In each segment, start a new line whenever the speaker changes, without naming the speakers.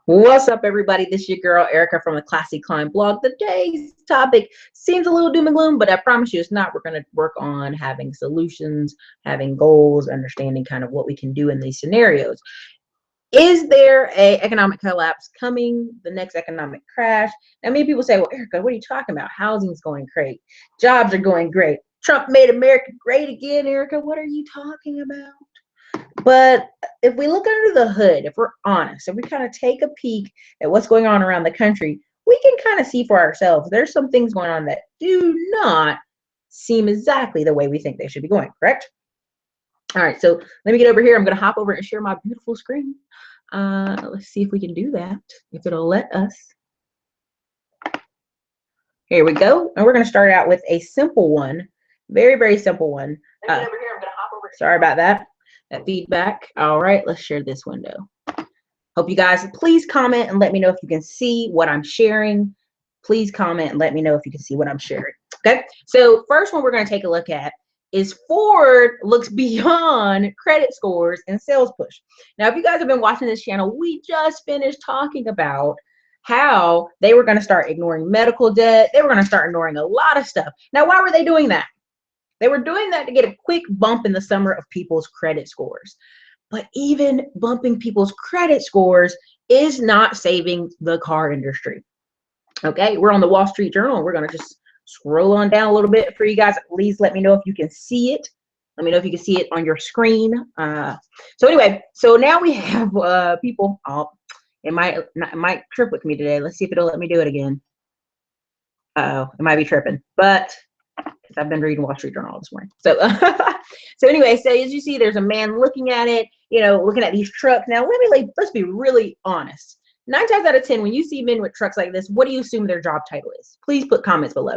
What's up, everybody? This is your girl, Erica from the Classy Climb blog. Today's topic seems a little doom and gloom, but I promise you it's not. We're going to work on having solutions, having goals, understanding kind of what we can do in these scenarios. Is there a economic collapse coming? The next economic crash? Now, many people say, well, Erica, what are you talking about? Housing's going great. Jobs are going great. Trump made America great again, Erica. What are you talking about? But if we look under the hood, if we're honest, if we kind of take a peek at what's going on around the country, we can kind of see for ourselves there's some things going on that do not seem exactly the way we think they should be going, correct? All right, so let me get over here. I'm going to hop over and share my beautiful screen. Let's see if we can do that, if it'll let us. Here we go. And we're going to start out with a simple one, very, very simple one. Let me get over here. I'm going to hop over. Sorry about that feedback. All right, let's share this window. Hope you guys please comment and let me know if you can see what I'm sharing. Please comment and let me know if you can see what I'm sharing. Okay, so first one we're going to take a look at is Ford looks beyond credit scores and sales push. Now, if you guys have been watching this channel, we just finished talking about how they were going to start ignoring medical debt. They were going to start ignoring a lot of stuff. Now, why were they doing that? They were doing that to get a quick bump in the summer of people's credit scores. But even bumping people's credit scores is not saving the car industry. Okay, we're on the Wall Street Journal, and we're going to just scroll on down a little bit for you guys. Please let me know if you can see it. Let me know if you can see it on your screen. So anyway, so now we have people. Oh, it might trip with me today. Let's see if it'll let me do it again. Uh-oh, it might be tripping, but I've been reading Wall Street Journal all this morning. So, so anyway, so as you see, there's a man looking at it, looking at these trucks. Now, let's be really honest. 9 times out of 10, when you see men with trucks like this, what do you assume their job title is? Please put comments below.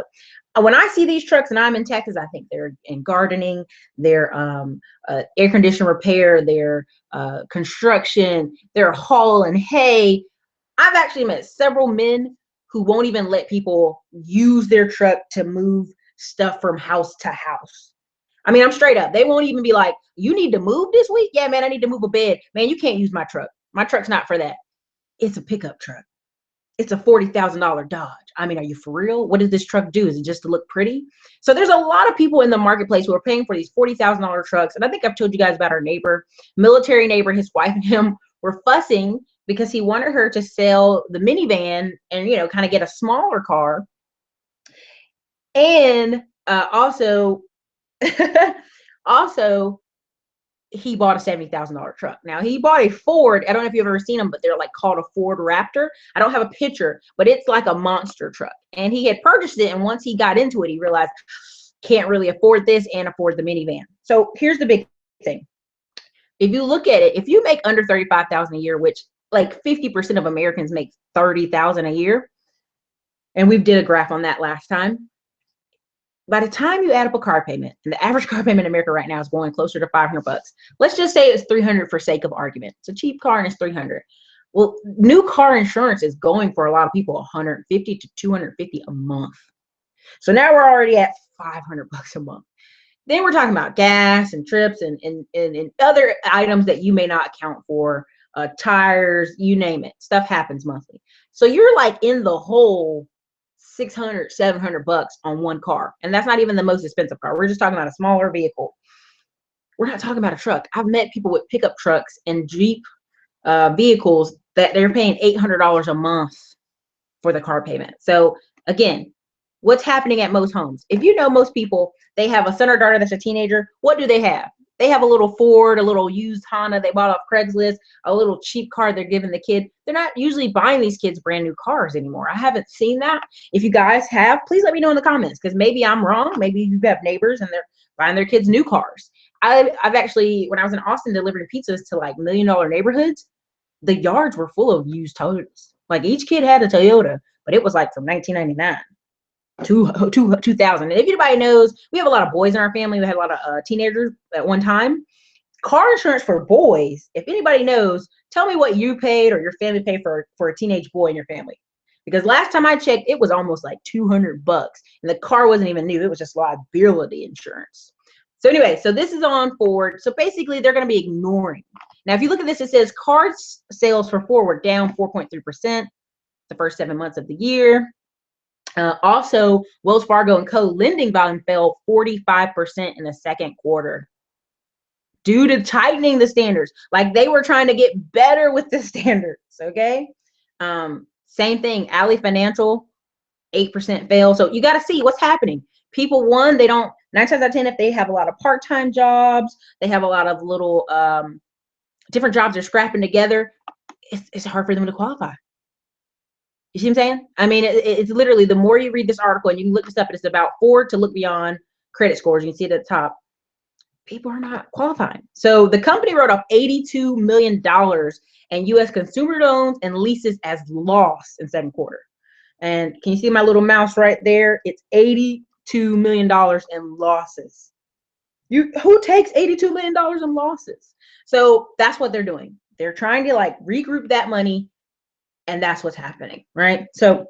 When I see these trucks and I'm in Texas, I think they're in gardening, they're air conditioner repair, they're construction, they're hauling hay. I've actually met several men who won't even let people use their truck to move stuff from house to house. I mean, I'm straight up. They won't even be like, you need to move this week? Yeah, man, I need to move a bed. Man, you can't use my truck. My truck's not for that. It's a pickup truck. It's a $40,000 Dodge. I mean, are you for real? What does this truck do? Is it just to look pretty? So there's a lot of people in the marketplace who are paying for these $40,000 trucks. And I think I've told you guys about our neighbor, military neighbor, his wife and him were fussing because he wanted her to sell the minivan and, kind of get a smaller car. And also he bought a $70,000 truck. Now, he bought a Ford. I don't know if you've ever seen them, but they're like called a Ford Raptor. I don't have a picture, but it's like a monster truck. And he had purchased it, and once he got into it, he realized can't really afford this and afford the minivan. So here's the big thing. If you look at it, if you make under $35,000 a year, which like 50% of Americans make $30,000 a year, and we did a graph on that last time. By the time you add up a car payment, and the average car payment in America right now is going closer to $500. Let's just say it's $300 for sake of argument. It's a cheap car and it's $300. Well, new car insurance is going for a lot of people $150 to $250 a month. So now we're already at $500 a month. Then we're talking about gas and trips and other items that you may not account for, tires, you name it. Stuff happens monthly. So you're like in the hole $600, $700 on one car. And that's not even the most expensive car. We're just talking about a smaller vehicle. We're not talking about a truck. I've met people with pickup trucks and Jeep vehicles that they're paying $800 a month for the car payment. So again, what's happening at most homes? If you know most people, they have a son or daughter that's a teenager. What do they have? They have a little Ford, a little used Honda they bought off Craigslist, a little cheap car they're giving the kid. They're not usually buying these kids brand new cars anymore. I haven't seen that. If you guys have, please let me know in the comments, because maybe I'm wrong. Maybe you have neighbors and they're buying their kids new cars. I've actually, when I was in Austin delivering pizzas to like $1 million neighborhoods, the yards were full of used Toyotas. Like each kid had a Toyota, but it was like from 1999. 2000. And if anybody knows, we have a lot of boys in our family. We had a lot of teenagers at one time. Car insurance for boys, if anybody knows, tell me what you paid or your family paid for a teenage boy in your family. Because last time I checked, it was almost like $200, and the car wasn't even new. It was just liability insurance. So anyway, so this is on Ford. So basically they're going to be ignoring. Now, if you look at this, it says car sales for Ford were down 4.3% the first 7 months of the year. Also, Wells Fargo and Co. lending volume fell 45% in the second quarter due to tightening the standards. Like they were trying to get better with the standards, okay? Same thing, Ally Financial, 8% fell. So you got to see what's happening. People, one, they don't, 9 times out of 10, if they have a lot of part-time jobs, they have a lot of little different jobs they're scrapping together, it's hard for them to qualify. You see what I'm saying? I mean, it's literally, the more you read this article, and you can look this up, it's about Ford to look beyond credit scores. You can see it at the top. People are not qualifying. So the company wrote off $82 million in U.S. consumer loans and leases as loss in second quarter. And can you see my little mouse right there? It's $82 million in losses. Who takes $82 million in losses? So that's what they're doing. They're trying to like regroup that money, and that's what's happening, right? So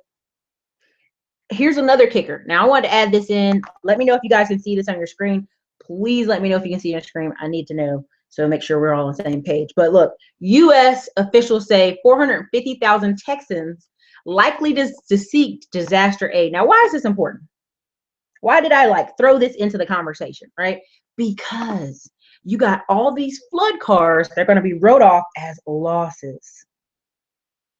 here's another kicker. Now I want to add this in. Let me know if you guys can see this on your screen. Please let me know if you can see your screen. I need to know, so make sure we're all on the same page. But look, U.S. officials say 450,000 Texans likely to seek disaster aid. Now, why is this important? Why did I like throw this into the conversation, right? Because you got all these flood cars that are going to be wrote off as losses.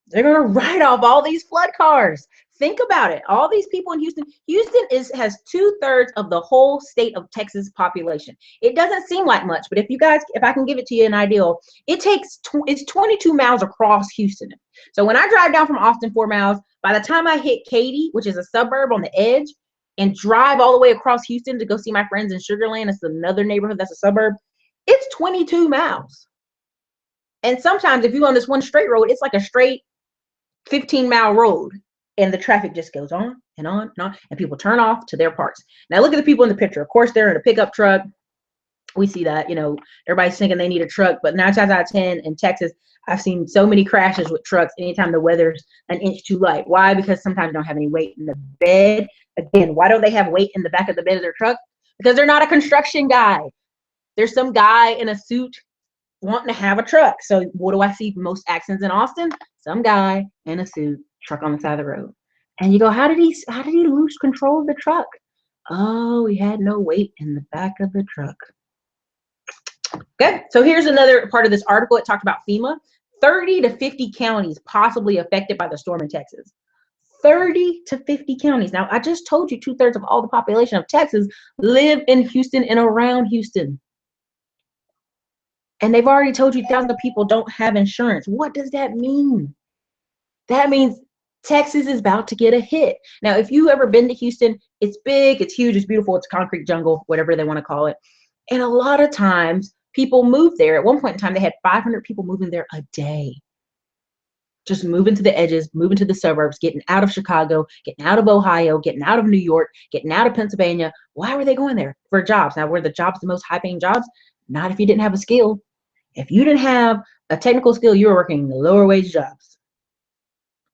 They're going to write off all these flood cars. Think about it. All these people in Houston. Houston has 2/3 of the whole state of Texas population. It doesn't seem like much, but if I can give it to you an ideal, it's 22 miles across Houston. So when I drive down from Austin 4 miles, by the time I hit Katy, which is a suburb on the edge, and drive all the way across Houston to go see my friends in Sugar Land, it's another neighborhood that's a suburb, it's 22 miles. And sometimes if you're on this one straight road, it's like a straight 15-mile road, and the traffic just goes on and on and on, and people turn off to their parts. Now look at the people in the picture. Of course, they're in a pickup truck. We see that, you know, everybody's thinking they need a truck, but 9 times out of 10 in Texas, I've seen so many crashes with trucks anytime the weather's an inch too light. Why? Because sometimes they don't have any weight in the bed. Again, why don't they have weight in the back of the bed of their truck? Because they're not a construction guy. There's some guy in a suit wanting to have a truck. So what do I see most accidents in Austin? Some guy in a suit, truck on the side of the road. And you go, how did he lose control of the truck? Oh, he had no weight in the back of the truck. Okay, so here's another part of this article. It talked about FEMA. 30 to 50 counties possibly affected by the storm in Texas. 30 to 50 counties. Now, I just told you 2/3 of all the population of Texas live in Houston and around Houston. And they've already told you thousands of people don't have insurance. What does that mean? That means Texas is about to get a hit. Now, if you've ever been to Houston, it's big, it's huge, it's beautiful, it's a concrete jungle, whatever they want to call it. And a lot of times, people move there. At one point in time, they had 500 people moving there a day. Just moving to the edges, moving to the suburbs, getting out of Chicago, getting out of Ohio, getting out of New York, getting out of Pennsylvania. Why were they going there? For jobs. Now, were the jobs the most high-paying jobs? Not if you didn't have a skill. If you didn't have a technical skill, you were working the lower wage jobs.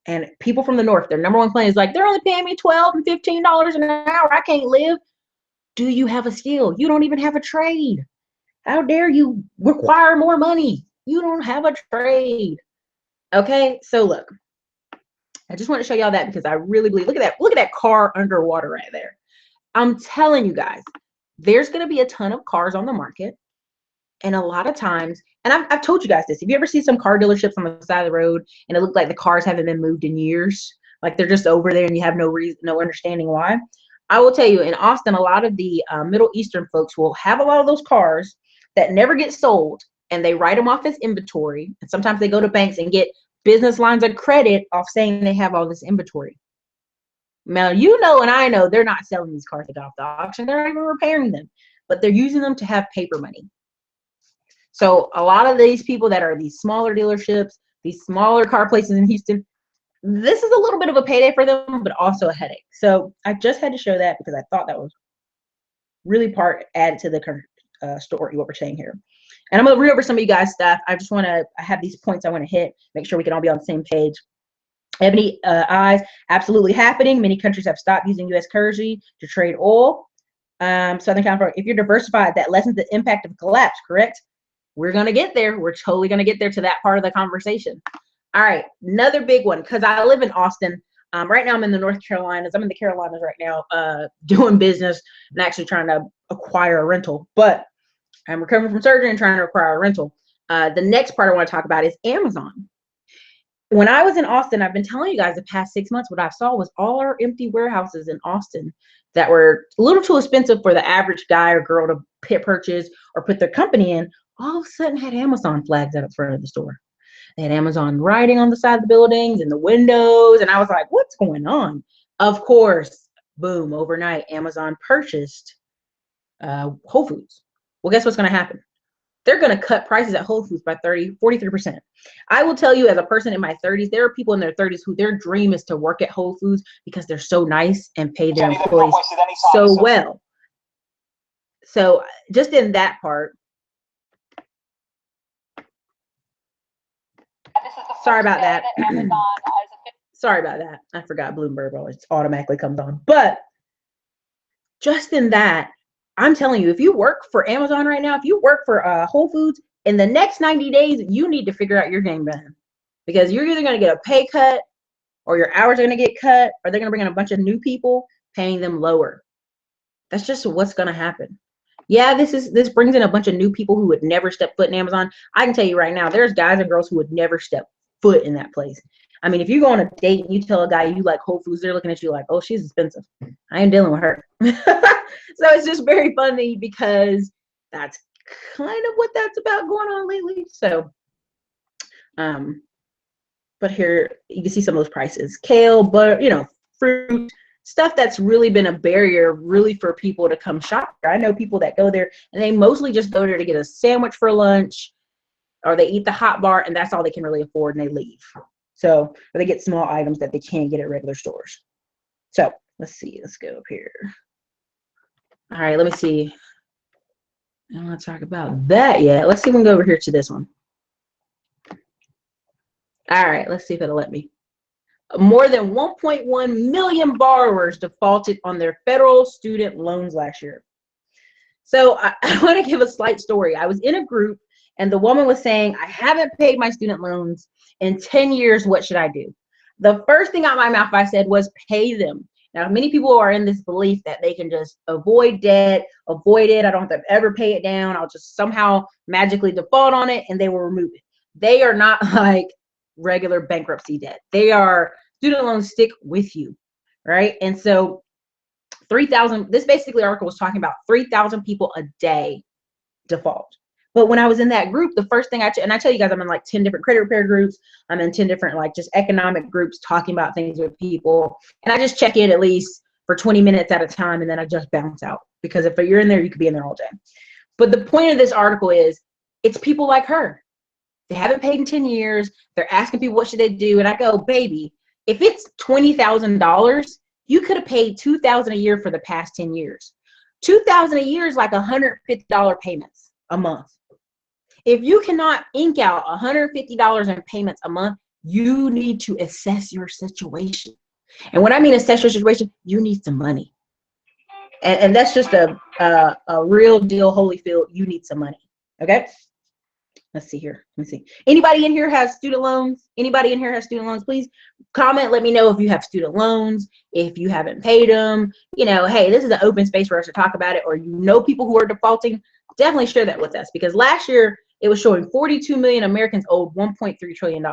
And people from the north, their number one complaint is like, they're only paying me $12 and $15 an hour. I can't live. Do you have a skill? You don't even have a trade. How dare you require more money? You don't have a trade. Okay, so look, I just want to show y'all that because I really believe, look at that car underwater right there. I'm telling you guys, there's going to be a ton of cars on the market. And a lot of times, and I've told you guys this, if you ever see some car dealerships on the side of the road and it looks like the cars haven't been moved in years, like they're just over there and you have no reason, no understanding why. I will tell you, in Austin, a lot of the Middle Eastern folks will have a lot of those cars that never get sold, and they write them off as inventory. And sometimes they go to banks and get business lines of credit off saying they have all this inventory. Now, you know, and I know they're not selling these cars off the auction. They're not even repairing them, but they're using them to have paper money. So a lot of these people that are these smaller dealerships, these smaller car places in Houston, this is a little bit of a payday for them, but also a headache. So I just had to show that because I thought that was really added to the story, what we're saying here. And I'm going to read over some of you guys' stuff. I have these points I want to hit, make sure we can all be on the same page. Ebony eyes, absolutely happening. Many countries have stopped using U.S. currency to trade oil. Southern California. If you're diversified, that lessens the impact of collapse, correct? We're going to get there. We're totally going to get there to that part of the conversation. All right, another big one, because I live in Austin. Right now I'm in the North Carolinas. I'm in the Carolinas right now, doing business and actually trying to acquire a rental. But I'm recovering from surgery and trying to acquire a rental. The next part I want to talk about is Amazon. When I was in Austin, I've been telling you guys the past 6 months, what I saw was all our empty warehouses in Austin that were a little too expensive for the average guy or girl to purchase or put their company in, all of a sudden had Amazon flags out in front of the store. They had Amazon writing on the side of the buildings and the windows. And I was like, what's going on? Of course, boom, overnight, Amazon purchased Whole Foods. Well, guess what's going to happen? They're going to cut prices at Whole Foods by 43%. I will tell you, as a person in my 30s, there are people in their 30s who their dream is to work at Whole Foods because they're so nice and pay their employees so well. So just in that part, sorry about that. Sorry about that. I forgot Bloomberg always automatically comes on. But just in that, I'm telling you, if you work for Amazon right now, if you work for Whole Foods, in the next 90 days, you need to figure out your game plan, because you're either going to get a pay cut or your hours are going to get cut, or they're going to bring in a bunch of new people paying them lower. That's just what's going to happen. Yeah, this brings in a bunch of new people who would never step foot in Amazon. I can tell you right now, there's guys and girls who would never step foot in that place. I mean, if you go on a date and you tell a guy you like Whole Foods, they're looking at you like, oh, she's expensive. I ain't dealing with her. So it's just very funny because that's kind of what that's about going on lately. So, but here you can see some of those prices. Kale, butter, fruit, stuff that's really been a barrier really for people to come shop here. I know people that go there and they mostly just go there to get a sandwich for lunch, or they eat the hot bar and that's all they can really afford and they leave. So, or they get small items that they can't get at regular stores. So let's see, let's go up here. All right, let me see. I don't want to talk about that yet. Let's see if we can go over here to this one. All right, let's see if it'll let me. More than 1.1 million borrowers defaulted on their federal student loans last year. So I want to give a slight story. I was in a group and the woman was saying, I haven't paid my student loans in 10 years. What should I do? The first thing out of my mouth I said was pay them. Now, many people are in this belief that they can just avoid debt, avoid it. I don't have to ever pay it down. I'll just somehow magically default on it and they will remove it. They are not like regular bankruptcy debt. They are, student loans stick with you, right? And so 3,000, this basically article was talking about 3,000 people a day default. But when I was in that group, the first thing and I tell you guys, I'm in like 10 different credit repair groups. I'm in 10 different like just economic groups talking about things with people. And I just check in at least for 20 minutes at a time. And then I just bounce out, because if you're in there, you could be in there all day. But the point of this article is it's people like her. They haven't paid in 10 years. They're asking people, what should they do? And I go, baby, if it's $20,000, you could have paid $2,000 a year for the past 10 years. $2,000 a year is like $150 payments a month. If you cannot ink out $150 in payments a month, you need to assess your situation. And when I mean assess your situation, you need some money. And that's just a real deal, Holyfield. You need some money. Okay. Let's see here. Let me see. Anybody in here has student loans? Anybody in here has student loans? Please comment. Let me know if you have student loans, if you haven't paid them. Hey, this is an open space for us to talk about it, or people who are defaulting. Definitely share that with us, because last year it was showing 42 million Americans owed $1.3 trillion.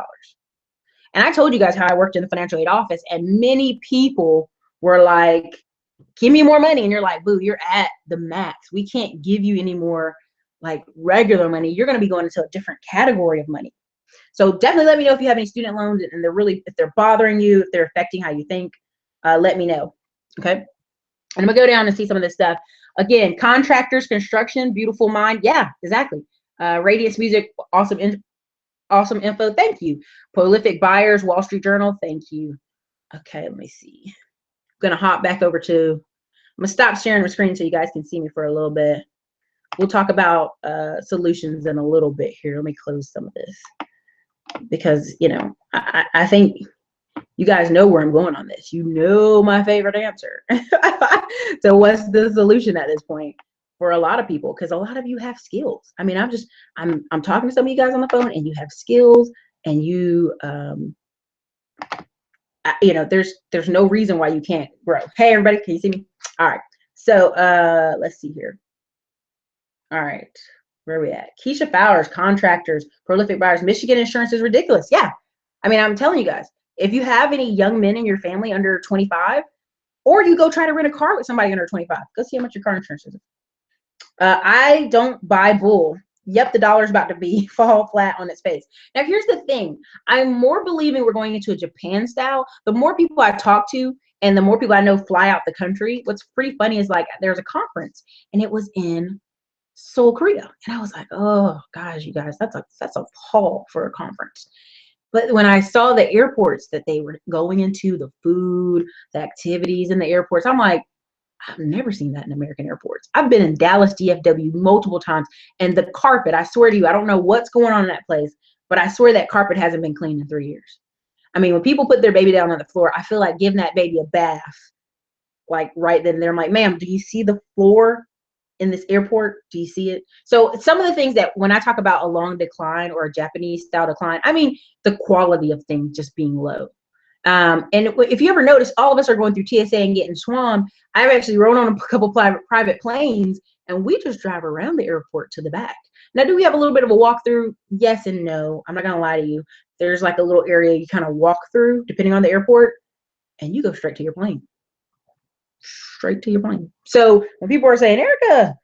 And I told you guys how I worked in the financial aid office, and many people were like, give me more money. And you're like, boo, you're at the max. We can't give you any more like regular money. You're going to be going into a different category of money. So definitely let me know if you have any student loans and if they're bothering you, if they're affecting how you think. Let me know. Okay. And I'm gonna go down and see some of this stuff. Again, contractors, construction, beautiful mind. Yeah, exactly. Radiance Music, awesome info. Thank you. Prolific buyers, Wall Street Journal. Thank you. Okay, let me see. I'm gonna hop back over to. I'm gonna stop sharing the screen so you guys can see me for a little bit. We'll talk about solutions in a little bit here. Let me close some of this, because I think You guys know where I'm going on this. You know my favorite answer. So what's the solution at this point for a lot of people? Because a lot of you have skills. I mean, I'm talking to some of you guys on the phone, and you have skills, and you you know, there's no reason why you can't grow. Hey everybody, can you see me? All right. So let's see here. All right. Where are we at? Keisha Fowler's contractors, prolific buyers. Michigan insurance is ridiculous. Yeah. I mean, I'm telling you guys, if you have any young men in your family under 25, or you go try to rent a car with somebody under 25, go see how much your car insurance is. I don't buy bull. Yep, the dollar's about to be fall flat on its face. Now, here's the thing. I'm more believing we're going into a Japan style. The more people I talk to and the more people I know fly out the country, what's pretty funny is like there's a conference and it was in Seoul, Korea. And I was like, oh gosh, you guys, that's a haul for a conference. But when I saw the airports that they were going into, the food, the activities in the airports, I'm like, I've never seen that in American airports. I've been in Dallas DFW multiple times, and the carpet, I swear to you, I don't know what's going on in that place, but I swear that carpet hasn't been cleaned in 3 years. I mean, when people put their baby down on the floor, I feel like giving that baby a bath, like right then and there. I'm like, ma'am, do you see the floor in this airport? Do you see it? So some of the things that when I talk about a long decline or a Japanese style decline, I mean the quality of things just being low. And if you ever notice, all of us are going through TSA and getting swarmed. I've actually rode on a couple private planes, and we just drive around the airport to the back. Now, do we have a little bit of a walkthrough? Yes and no. I'm not going to lie to you. There's like a little area you kind of walk through, depending on the airport, and you go straight to your plane. Straight to your plane. So when people are saying, Erica,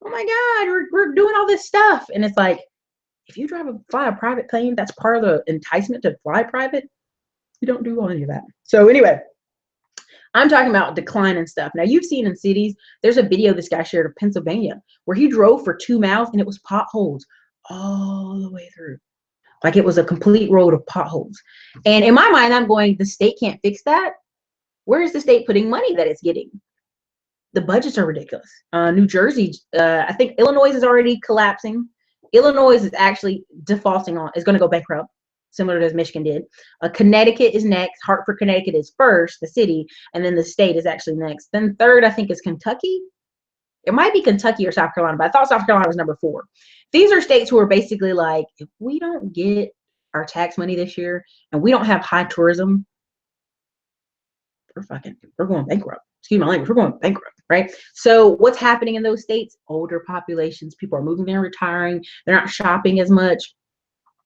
oh my God, we're doing all this stuff. And it's like, if you fly a private plane, that's part of the enticement to fly private. You don't do any of that. So anyway, I'm talking about decline and stuff. Now you've seen in cities, there's a video this guy shared of Pennsylvania where he drove for 2 miles and it was potholes all the way through. Like it was a complete road of potholes. And in my mind, I'm going, the state can't fix that. Where is the state putting money that it's getting? The budgets are ridiculous. New Jersey, I think Illinois is already collapsing. Illinois is actually defaulting is going to go bankrupt, similar to as Michigan did. Connecticut is next. Hartford, Connecticut is first, the city, and then the state is actually next. Then third, I think, is Kentucky. It might be Kentucky or South Carolina, but I thought South Carolina was number 4. These are states who are basically like, if we don't get our tax money this year and we don't have high tourism, we're going bankrupt. Excuse my language, we're going bankrupt, right? So what's happening in those states? Older populations, people are moving there, retiring, they're not shopping as much.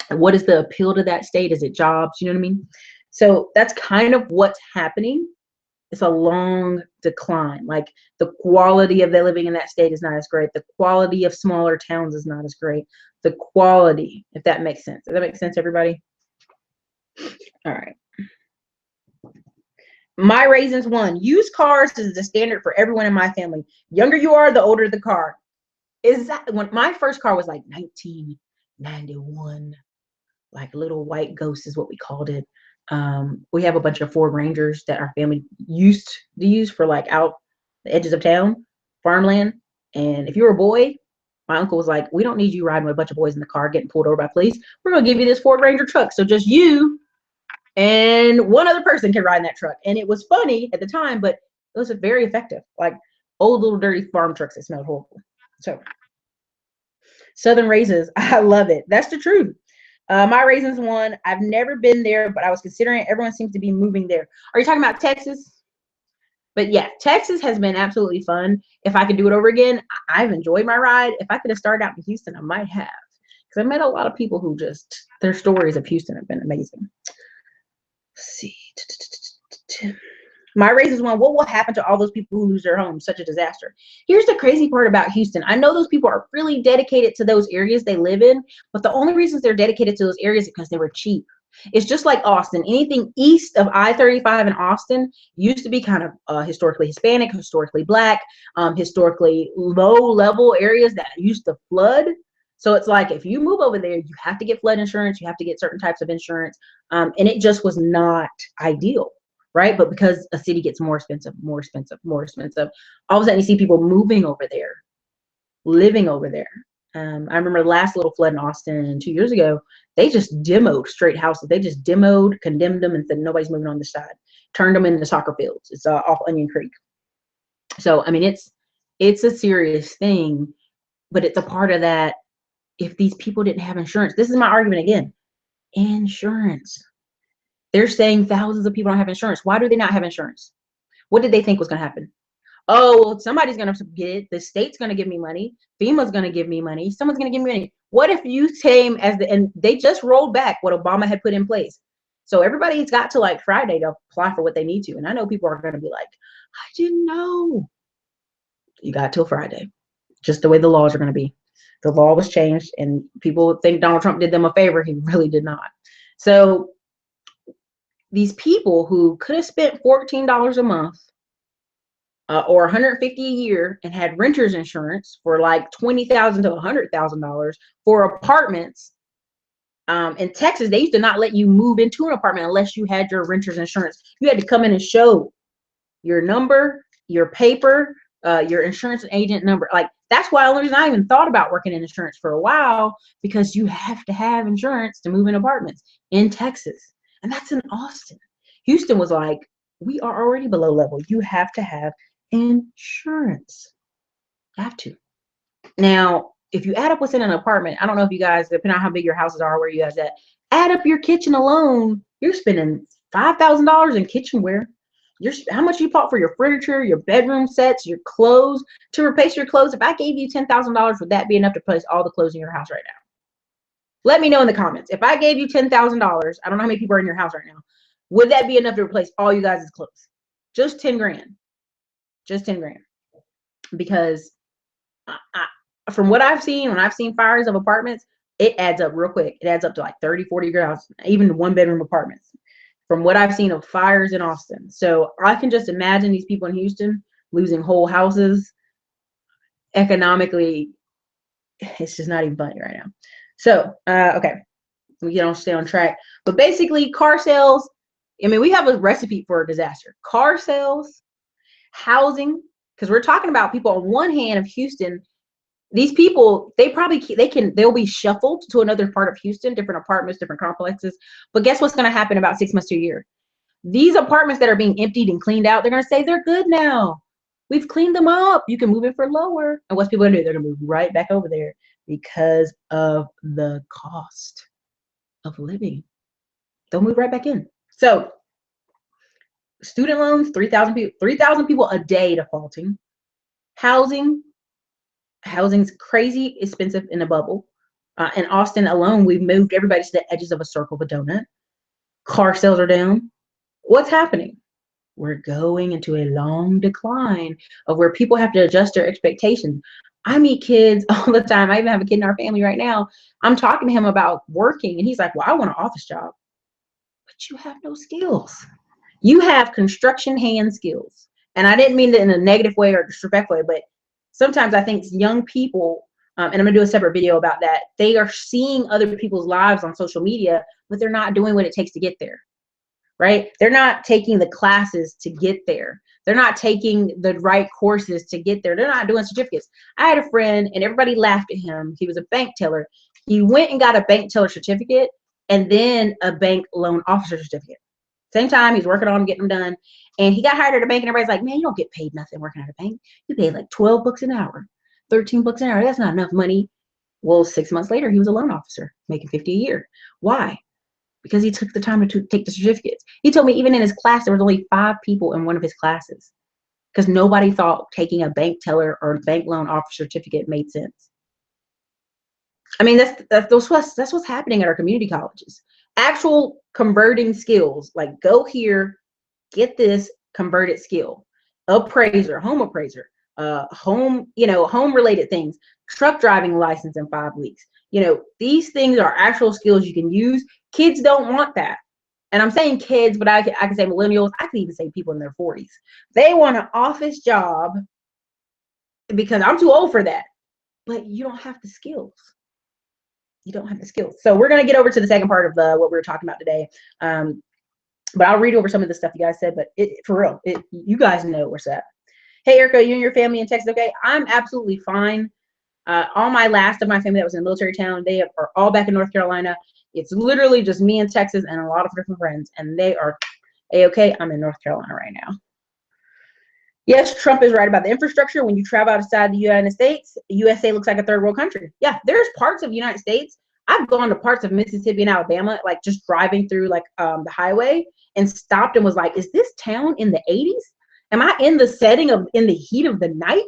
What is the appeal to that state? Is it jobs? You know what I mean? So that's kind of what's happening. It's a long decline. Like the quality of the living in that state is not as great. The quality of smaller towns is not as great. The quality, if that makes sense. Does that make sense, everybody? All right. My raisins 1. Used cars is the standard for everyone in my family. Younger you are, the older the car. Is that when my first car was like 1991, like little white ghost is what we called it. We have a bunch of Ford Rangers that our family used to use for like out the edges of town, farmland. And if you were a boy, my uncle was like, we don't need you riding with a bunch of boys in the car getting pulled over by police. We're going to give you this Ford Ranger truck. So just you and one other person can ride in that truck. And it was funny at the time, but it was very effective. Like old little dirty farm trucks that smelled horrible. So Southern raisins, I love it. That's the truth. My raisins 1. I've never been there, but I was considering it. Everyone seems to be moving there. Are you talking about Texas? But yeah, Texas has been absolutely fun. If I could do it over again, I've enjoyed my ride. If I could have started out in Houston, I might have. Because I met a lot of people who just, their stories of Houston have been amazing. Let's see. My raisins 1. What will happen to all those people who lose their homes? Such a disaster. Here's the crazy part about Houston. I know those people are really dedicated to those areas they live in, but the only reasons they're dedicated to those areas is because they were cheap. It's just like Austin. Anything east of I-35 in Austin used to be kind of historically Hispanic, historically Black, historically low-level areas that used to flood. So it's like if you move over there, you have to get flood insurance, you have to get certain types of insurance, and it just was not ideal, right? But because a city gets more expensive, more expensive, more expensive, all of a sudden you see people moving over there, living over there. I remember the last little flood in Austin 2 years ago. They just demoed straight houses. They just demoed, condemned them, and said nobody's moving on this side. Turned them into soccer fields. It's off Onion Creek. So I mean, it's a serious thing, but it's a part of that. If these people didn't have insurance, this is my argument again. Insurance. They're saying thousands of people don't have insurance. Why do they not have insurance? What did they think was going to happen? Oh, well, somebody's going to get it. The state's going to give me money. FEMA's going to give me money. Someone's going to give me money. What if you came as and they just rolled back what Obama had put in place. So everybody's got to like Friday to apply for what they need to. And I know people are going to be like, I didn't know. You got till Friday. Just the way the laws are going to be. The law was changed and people think Donald Trump did them a favor. He really did not. So these people who could have spent $14 a month or $150 a year and had renter's insurance for like $20,000 to $100,000 for apartments. In Texas, they used to not let you move into an apartment unless you had your renter's insurance. You had to come in and show your number, your paper, your insurance agent number. Like that's why the only reason I even thought about working in insurance for a while, because you have to have insurance to move in apartments in Texas. And that's in Austin. Houston was like, we are already below level. You have to have insurance. You have to. Now, if you add up what's in an apartment, I don't know if you guys, depending on how big your houses are, where you guys at, add up your kitchen alone, you're spending $5,000 in kitchenware. How much you bought for your furniture, your bedroom sets, your clothes, to replace your clothes. If I gave you $10,000, would that be enough to replace all the clothes in your house right now? Let me know in the comments. If I gave you $10,000, I don't know how many people are in your house right now. Would that be enough to replace all you guys' clothes? Just 10 grand. Just 10 grand. Because from what I've seen, when I've seen fires of apartments, it adds up real quick. It adds up to like 30, 40 grand, even one bedroom apartments. From what I've seen of fires in Austin. So I can just imagine these people in Houston losing whole houses. Economically, it's just not even funny right now. So, okay, we don't stay on track. But basically, car sales, I mean, we have a recipe for a disaster. Car sales, housing, because we're talking about people on one hand of Houston. These people, they'll be shuffled to another part of Houston, different apartments, different complexes. But guess what's going to happen about 6 months to a year? These apartments that are being emptied and cleaned out, they're going to say they're good now. We've cleaned them up. You can move in for lower. And what's people going to do? They're going to move right back over there because of the cost of living. They'll move right back in. So student loans, 3,000 people a day defaulting. Housing's crazy expensive in a bubble. In Austin alone, we've moved everybody to the edges of a circle of a donut. Car sales are down. What's happening? We're going into a long decline of where people have to adjust their expectations. I meet kids all the time. I even have a kid in our family right now. I'm talking to him about working, and he's like, well, I want an office job. But you have no skills. You have construction hand skills. And I didn't mean that in a negative way or disrespectful way, but sometimes I think young people, and I'm going to do a separate video about that, they are seeing other people's lives on social media, but they're not doing what it takes to get there. Right? They're not taking the classes to get there. They're not taking the right courses to get there. They're not doing certificates. I had a friend and everybody laughed at him. He was a bank teller. He went and got a bank teller certificate and then a bank loan officer certificate. Same time, he's working on them, getting them done. And he got hired at a bank and everybody's like, man, you don't get paid nothing working at a bank. You pay like $12 an hour, $13 an hour. That's not enough money. Well, 6 months later, he was a loan officer making $50 a year. Why? Because he took the time to take the certificates. He told me even in his class, there was only 5 people in one of his classes because nobody thought taking a bank teller or bank loan officer certificate made sense. I mean, that's what's happening at our community colleges. Actual converting skills, like go here, get this converted skill, appraiser, home related things, truck driving license in 5 weeks. These things are actual skills you can use. Kids don't want that. And I'm saying kids, but I can say millennials. I can even say people in their 40s. They want an office job because I'm too old for that. But you don't have the skills. You don't have the skills. So we're going to get over to the second part of what we were talking about today. But I'll read over some of the stuff you guys said. But for real, you guys know what's up. Hey, Erica, you and your family in Texas, okay? I'm absolutely fine. All my last of my family that was in a military town, they are all back in North Carolina. It's literally just me in Texas and a lot of different friends, and they are A-okay. I'm in North Carolina right now. Yes, Trump is right about the infrastructure. When you travel outside the United States, USA looks like a third world country. Yeah, there's parts of the United States. I've gone to parts of Mississippi and Alabama, like just driving through like the highway, and stopped and was like, is this town in the 80s? Am I in the setting of in the heat of the night?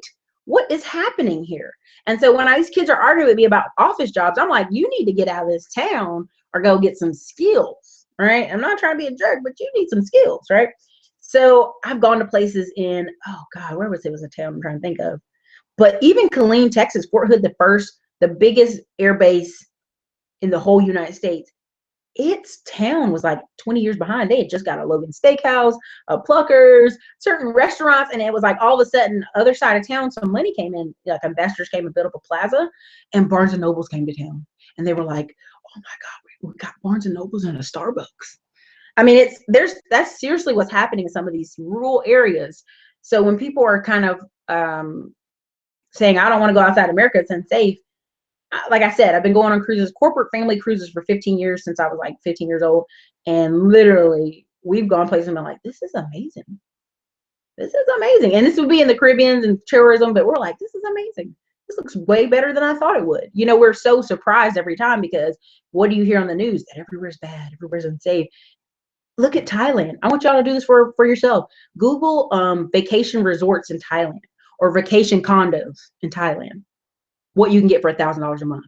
What is happening here? And so when these kids are arguing with me about office jobs, I'm like, you need to get out of this town or go get some skills, right? I'm not trying to be a jerk, but you need some skills, right? So I've gone to places in, oh God, where was it? Was a town I'm trying to think of. But even Killeen, Texas, Fort Hood, the biggest air base in the whole United States, its town was like 20 years behind. They had just got a Logan Steakhouse, a Pluckers, certain restaurants, and it was like all of a sudden, other side of town, some money came in, like investors came and built up a plaza, and Barnes and Nobles came to town, and they were like, "Oh my God, we got Barnes and Nobles and a Starbucks." I mean, that's seriously what's happening in some of these rural areas. So when people are kind of saying, "I don't want to go outside America; it's unsafe," like I said, I've been going on cruises, corporate family cruises for 15 years since I was like 15 years old. And literally we've gone places and been like, this is amazing. This is amazing. And this would be in the Caribbean and tourism, but we're like, this is amazing. This looks way better than I thought it would. You know, we're so surprised every time because what do you hear on the news? That everywhere's bad, everywhere's unsafe. Look at Thailand. I want y'all to do this for yourself. Google vacation resorts in Thailand or vacation condos in Thailand. What you can get for $1,000 a month.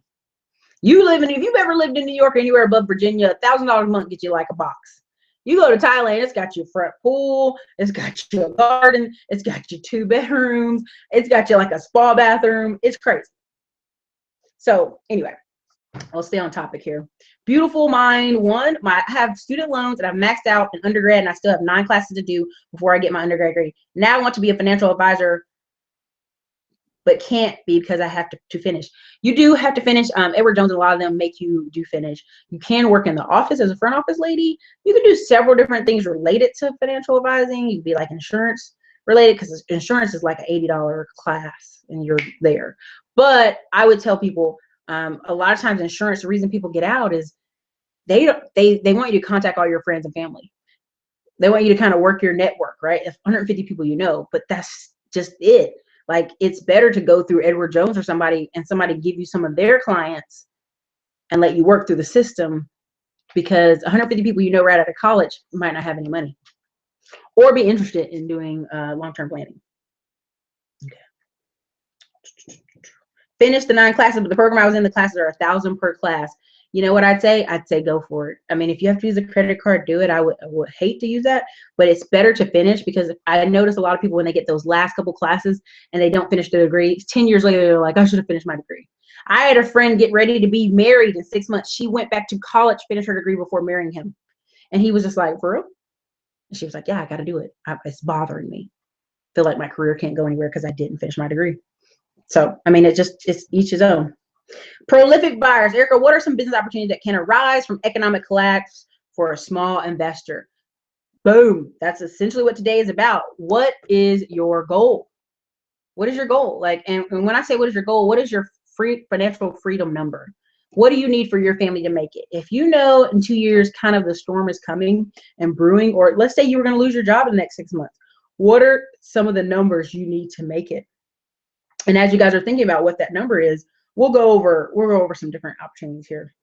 If you've ever lived in New York or anywhere above Virginia, $1,000 a month gets you like a box. You go to Thailand, it's got your front pool, it's got you a garden, it's got you 2 bedrooms, it's got you like a spa bathroom. It's crazy. So anyway, I'll stay on topic here. Beautiful mind one. I have student loans and I've maxed out in undergrad and I still have 9 classes to do before I get my undergrad degree. Now I want to be a financial advisor, but can't be because I have to finish. You do have to finish. Edward Jones, a lot of them make you do finish. You can work in the office as a front office lady. You can do several different things related to financial advising. You can be like insurance related because insurance is like an $80 class and you're there. But I would tell people a lot of times insurance, the reason people get out is they want you to contact all your friends and family. They want you to kind of work your network, right? If 150 people you know, but that's just it. Like it's better to go through Edward Jones or somebody and somebody give you some of their clients and let you work through the system because 150 people you know right out of college might not have any money or be interested in doing long-term planning. Okay. Finish the 9 classes, but the program I was in, the classes are $1,000 per class. You know what I'd say? I'd say go for it. I mean, if you have to use a credit card, do it. I would hate to use that, but it's better to finish because I notice a lot of people when they get those last couple classes and they don't finish the degree, 10 years later, they're like, I should have finished my degree. I had a friend get ready to be married in 6 months. She went back to college, finished her degree before marrying him. And he was just like, for real? And she was like, yeah, I got to do it. It's bothering me. I feel like my career can't go anywhere because I didn't finish my degree. So, I mean, it's each his own. Prolific buyers. Erica, what are some business opportunities that can arise from economic collapse for a small investor? Boom. That's essentially what today is about. What is your goal? What is your goal? Like, and when I say what is your goal, what is your financial freedom number? What do you need for your family to make it? If you know in 2 years kind of the storm is coming and brewing, or let's say you were going to lose your job in the next 6 months, what are some of the numbers you need to make it? And as you guys are thinking about what that number is, we'll go over some different opportunities here.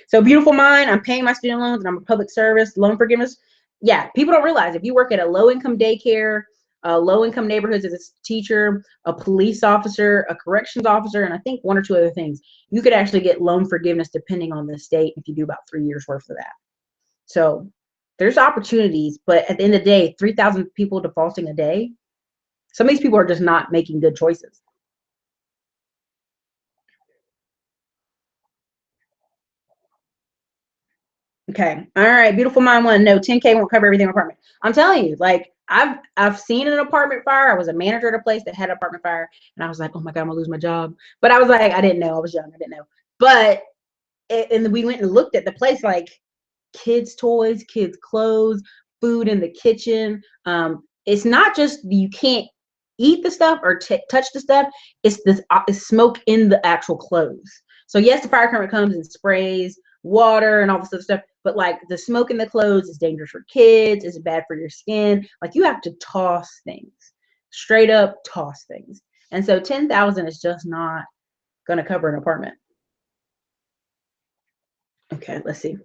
So beautiful mind, I'm paying my student loans and I'm a public service, loan forgiveness. Yeah, people don't realize if you work at a low-income daycare, low-income neighborhoods as a teacher, a police officer, a corrections officer, and I think 1 or 2 other things, you could actually get loan forgiveness depending on the state if you do about 3 years worth of that. So there's opportunities, but at the end of the day, 3,000 people defaulting a day, some of these people are just not making good choices. Okay. All right. Beautiful mind one. No, 10K won't cover everything in apartment. I'm telling you, like I've seen an apartment fire. I was a manager at a place that had an apartment fire, and I was like, oh my God, I'm gonna lose my job. But I was like, I didn't know. I was young. I didn't know. But and we went and looked at the place, like kids' toys, kids' clothes, food in the kitchen. It's not just you can't eat the stuff or touch the stuff, it's this it's smoke in the actual clothes. So yes, the fire department comes and sprays water and all this other stuff, but like the smoke in the clothes is dangerous for kids, it's bad for your skin. Like you have to toss things, straight up toss things. And so 10,000 is just not going to cover an apartment. Okay, let's see.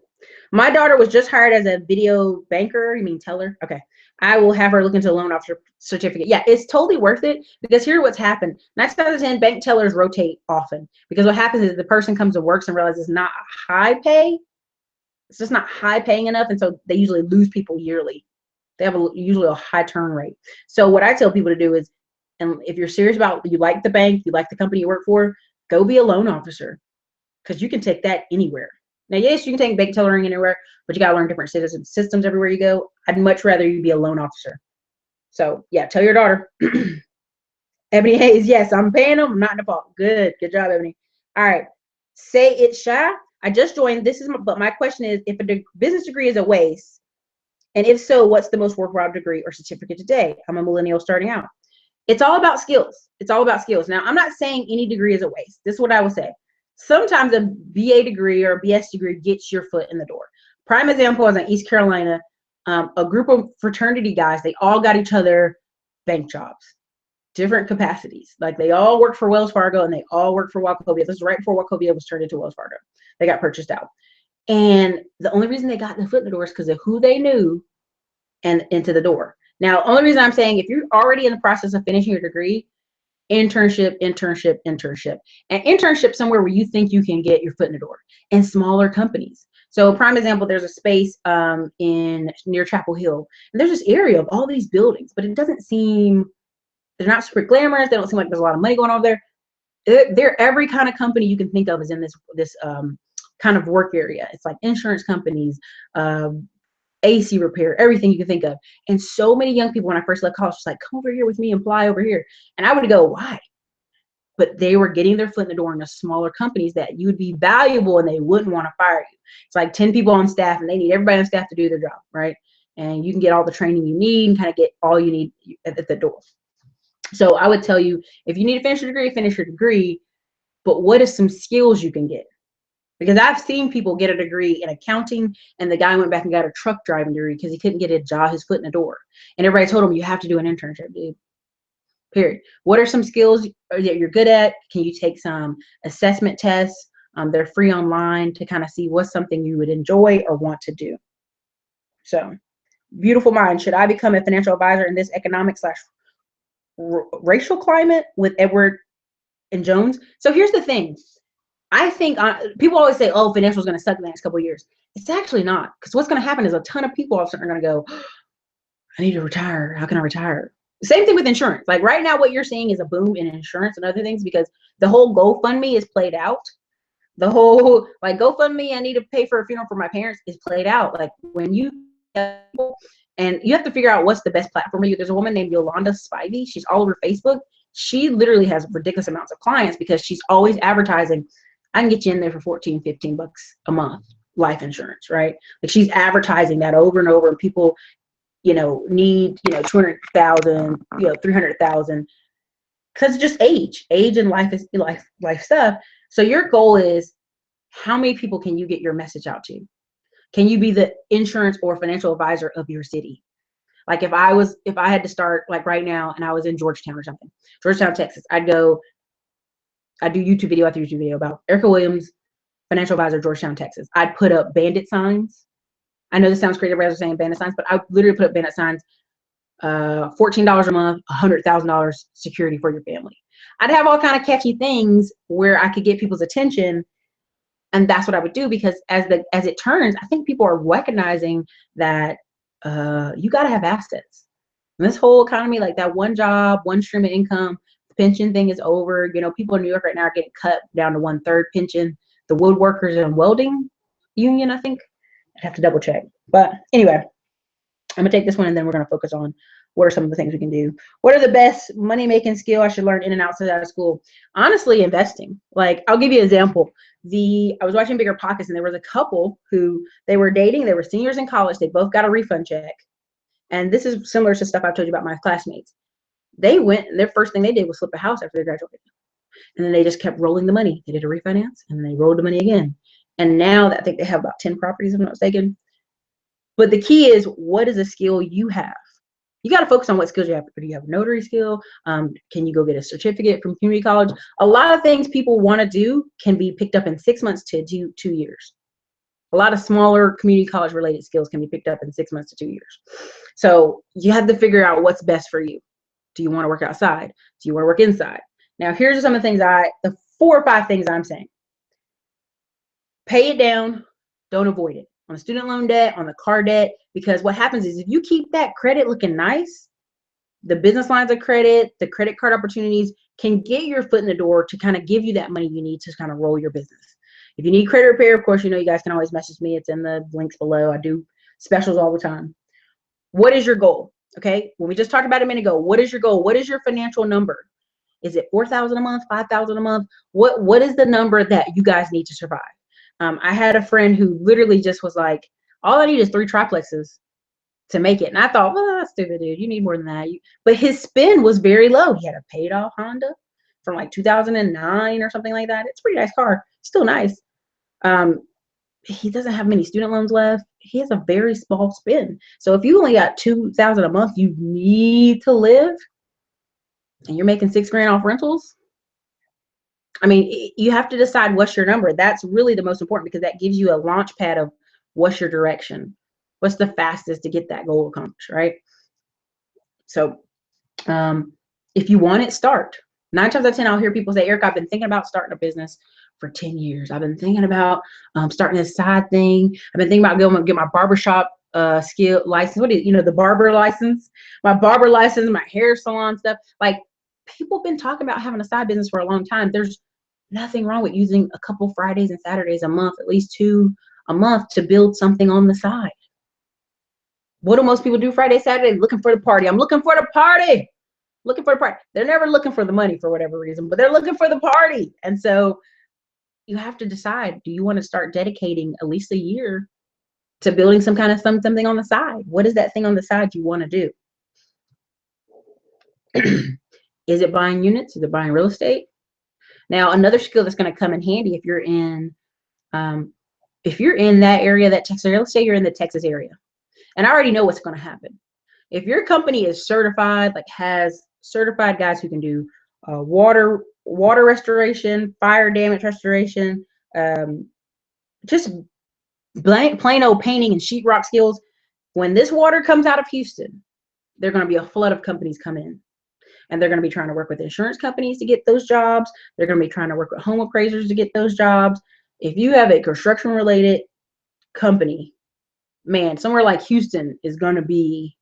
My daughter was just hired as a video banker. You mean teller? Okay. I will have her look into a loan officer certificate. Yeah, it's totally worth it because here's what's happened. 9 out of 10 bank tellers rotate often because what happens is the person comes to work and realizes it's not high pay. It's just not high paying enough. And so they usually lose people yearly. They have usually a high turn rate. So what I tell people to do is, and if you're serious about, you like the bank, you like the company you work for, go be a loan officer because you can take that anywhere. Now, yes, you can take bank tellering anywhere, but you got to learn different systems everywhere you go. I'd much rather you be a loan officer. So, yeah, tell your daughter. Ebony Hayes, yes, I'm paying them. I'm not in the fault. Good job, Ebony. All right. Say it shy. I just joined. But my question is, if a business degree is a waste, and if so, what's the most worthwhile degree or certificate today? I'm a millennial starting out. It's all about skills. It's all about skills. Now, I'm not saying any degree is a waste. This is what I would say. Sometimes a BA degree or a BS degree gets your foot in the door. Prime example is in East Carolina, a group of fraternity guys, they all got each other bank jobs, different capacities. Like they all worked for Wells Fargo and they all worked for Wachovia. This is right before Wachovia was turned into Wells Fargo. They got purchased out. And the only reason they got their foot in the door is because of who they knew and into the door. Now, only reason I'm saying, if you're already in the process of finishing your degree, internship, and internship somewhere where you think you can get your foot in the door in smaller companies. So prime example, there's a space in near Chapel Hill, and there's this area of all these buildings, but it doesn't seem, they're not super glamorous. They don't seem like there's a lot of money going on there. They're every kind of company you can think of is in this kind of work area. It's like insurance companies, AC repair, everything you can think of. And so many young people, when I first left college, was like, come over here with me and fly over here. And I would go, why? But they were getting their foot in the door in the smaller companies that you would be valuable and they wouldn't want to fire you. It's like 10 people on staff and they need everybody on staff to do their job, right? And you can get all the training you need and kind of get all you need at the door. So I would tell you, if you need to finish your degree, but what is some skills you can get? Because I've seen people get a degree in accounting and the guy went back and got a truck driving degree because he couldn't get a job, his foot in the door. And everybody told him, you have to do an internship, dude. Period. What are some skills that you're good at? Can you take some assessment tests? They're free online to kind of see what's something you would enjoy or want to do. So, beautiful mind. Should I become a financial advisor in this economic / racial climate with Edward and Jones? So here's the thing. I think people always say, oh, financial is going to suck in the next couple of years. It's actually not, because what's going to happen is a ton of people are going to go, I need to retire. How can I retire? Same thing with insurance. Like right now, what you're seeing is a boom in insurance and other things because the whole GoFundMe is played out. The whole like GoFundMe, I need to pay for a funeral for my parents is played out. Like when you and you have to figure out what's the best platform for you. There's a woman named Yolanda Spivey. She's all over Facebook. She literally has ridiculous amounts of clients because she's always advertising. I can get you in there for 14, 15 bucks a month, life insurance, right? Like she's advertising that over and over, and people, need, 200,000, 300,000, because just age and life is life stuff. So your goal is, how many people can you get your message out to? Can you be the insurance or financial advisor of your city? Like if I had to start like right now and I was in Georgetown or something, Georgetown, Texas, I'd do YouTube video after YouTube video about Erica Williams, financial advisor, Georgetown, Texas. I'd put up bandit signs. I know this sounds crazy, everybody's saying bandit signs, but I literally put up bandit signs, $14 a month, $100,000 security for your family. I'd have all kind of catchy things where I could get people's attention, and that's what I would do because as it turns, I think people are recognizing that you got to have assets. And this whole economy, like that one job, one stream of income, pension thing is over. People in New York right now are getting cut down to 1/3 pension. The woodworkers and welding union, I think. I'd have to double check. But anyway, I'm gonna take this one and then we're gonna focus on what are some of the things we can do. What are the best money-making skill I should learn in and outside of school? Honestly, investing. Like, I'll give you an example. I was watching Bigger Pockets and there was a couple who they were dating. They were seniors in college. They both got a refund check. And this is similar to stuff I've told you about my classmates. They went and their first thing they did was flip a house after they graduated. And then they just kept rolling the money. They did a refinance and they rolled the money again. And now I think they have about 10 properties, if I'm not mistaken. But the key is, what is a skill you have? You got to focus on what skills you have. Do you have a notary skill? Can you go get a certificate from community college? A lot of things people want to do can be picked up in 6 months to 2 years. A lot of smaller community college related skills can be picked up in 6 months to 2 years. So you have to figure out what's best for you. Do you want to work outside? Do you want to work inside? Now, here's some of the things the 4 or 5 things I'm saying. Pay it down. Don't avoid it. On the student loan debt, on the car debt, because what happens is if you keep that credit looking nice, the business lines of credit, the credit card opportunities can get your foot in the door to kind of give you that money you need to kind of roll your business. If you need credit repair, of course, you know, you guys can always message me. It's in the links below. I do specials all the time. What is your goal? Okay. When we just talked about a minute ago, what is your goal? What is your financial number? Is it $4,000 a month, $5,000 a month? What is the number that you guys need to survive? I had a friend who literally just was like, all I need is 3 triplexes to make it. And I thought, well, that's stupid, dude. You need more than that. But his spend was very low. He had a paid off Honda from like 2009 or something like that. It's a pretty nice car. Still nice. He doesn't have many student loans left. He has a very small spend. So if you only got $2,000 a month you need to live, and you're making $6 grand off rentals, I mean, you have to decide what's your number. That's really the most important, because that gives you a launch pad of what's your direction. What's the fastest to get that goal accomplished, right? So if you want it, start. 9 times out of 10, I'll hear people say, Eric, I've been thinking about starting a business for 10 years. I've been thinking about starting this side thing. I've been thinking about going to get my barbershop skill license. What is, the barber license, my barber license, my hair salon stuff. Like, people have been talking about having a side business for a long time. There's nothing wrong with using a couple Fridays and Saturdays a month, at least 2 a month, to build something on the side. What do most people do Friday, Saturday? Looking for the party. I'm looking for the party. Looking for the party. They're never looking for the money for whatever reason, but they're looking for the party. And so you have to decide, do you want to start dedicating at least a year to building some kind of something on the side? What is that thing on the side you want to do? Is it buying units? Is it buying real estate? Now, another skill that's going to come in handy if you're in that area, that Texas area, let's say you're in the Texas area, and I already know what's going to happen. If your company is certified, like has certified guys who can do water restoration, fire damage restoration, just plain old painting and sheetrock skills, when this water comes out of Houston, there's going to be a flood of companies come in. And they're going to be trying to work with insurance companies to get those jobs. They're going to be trying to work with home appraisers to get those jobs. If you have a construction related company, man, somewhere like Houston is going to be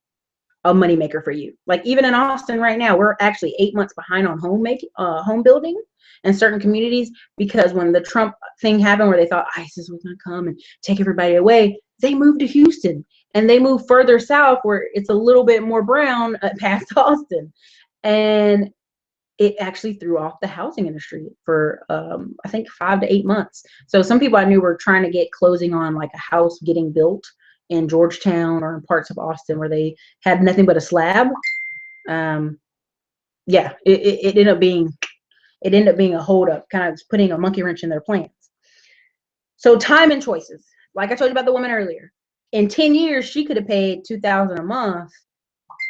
a moneymaker for you. Like, even in Austin right now, we're actually 8 months behind on home building in certain communities, because when the Trump thing happened, where they thought ISIS was going to come and take everybody away, they moved to Houston, and they moved further south where it's a little bit more brown past Austin. And it actually threw off the housing industry for I think 5 to 8 months. So some people I knew were trying to get closing on like a house getting built in Georgetown or in parts of Austin where they had nothing but a slab. Yeah, it ended up being a holdup, kind of putting a monkey wrench in their plans. So time and choices. Like I told you about the woman earlier, in 10 years she could have paid $2,000 a month.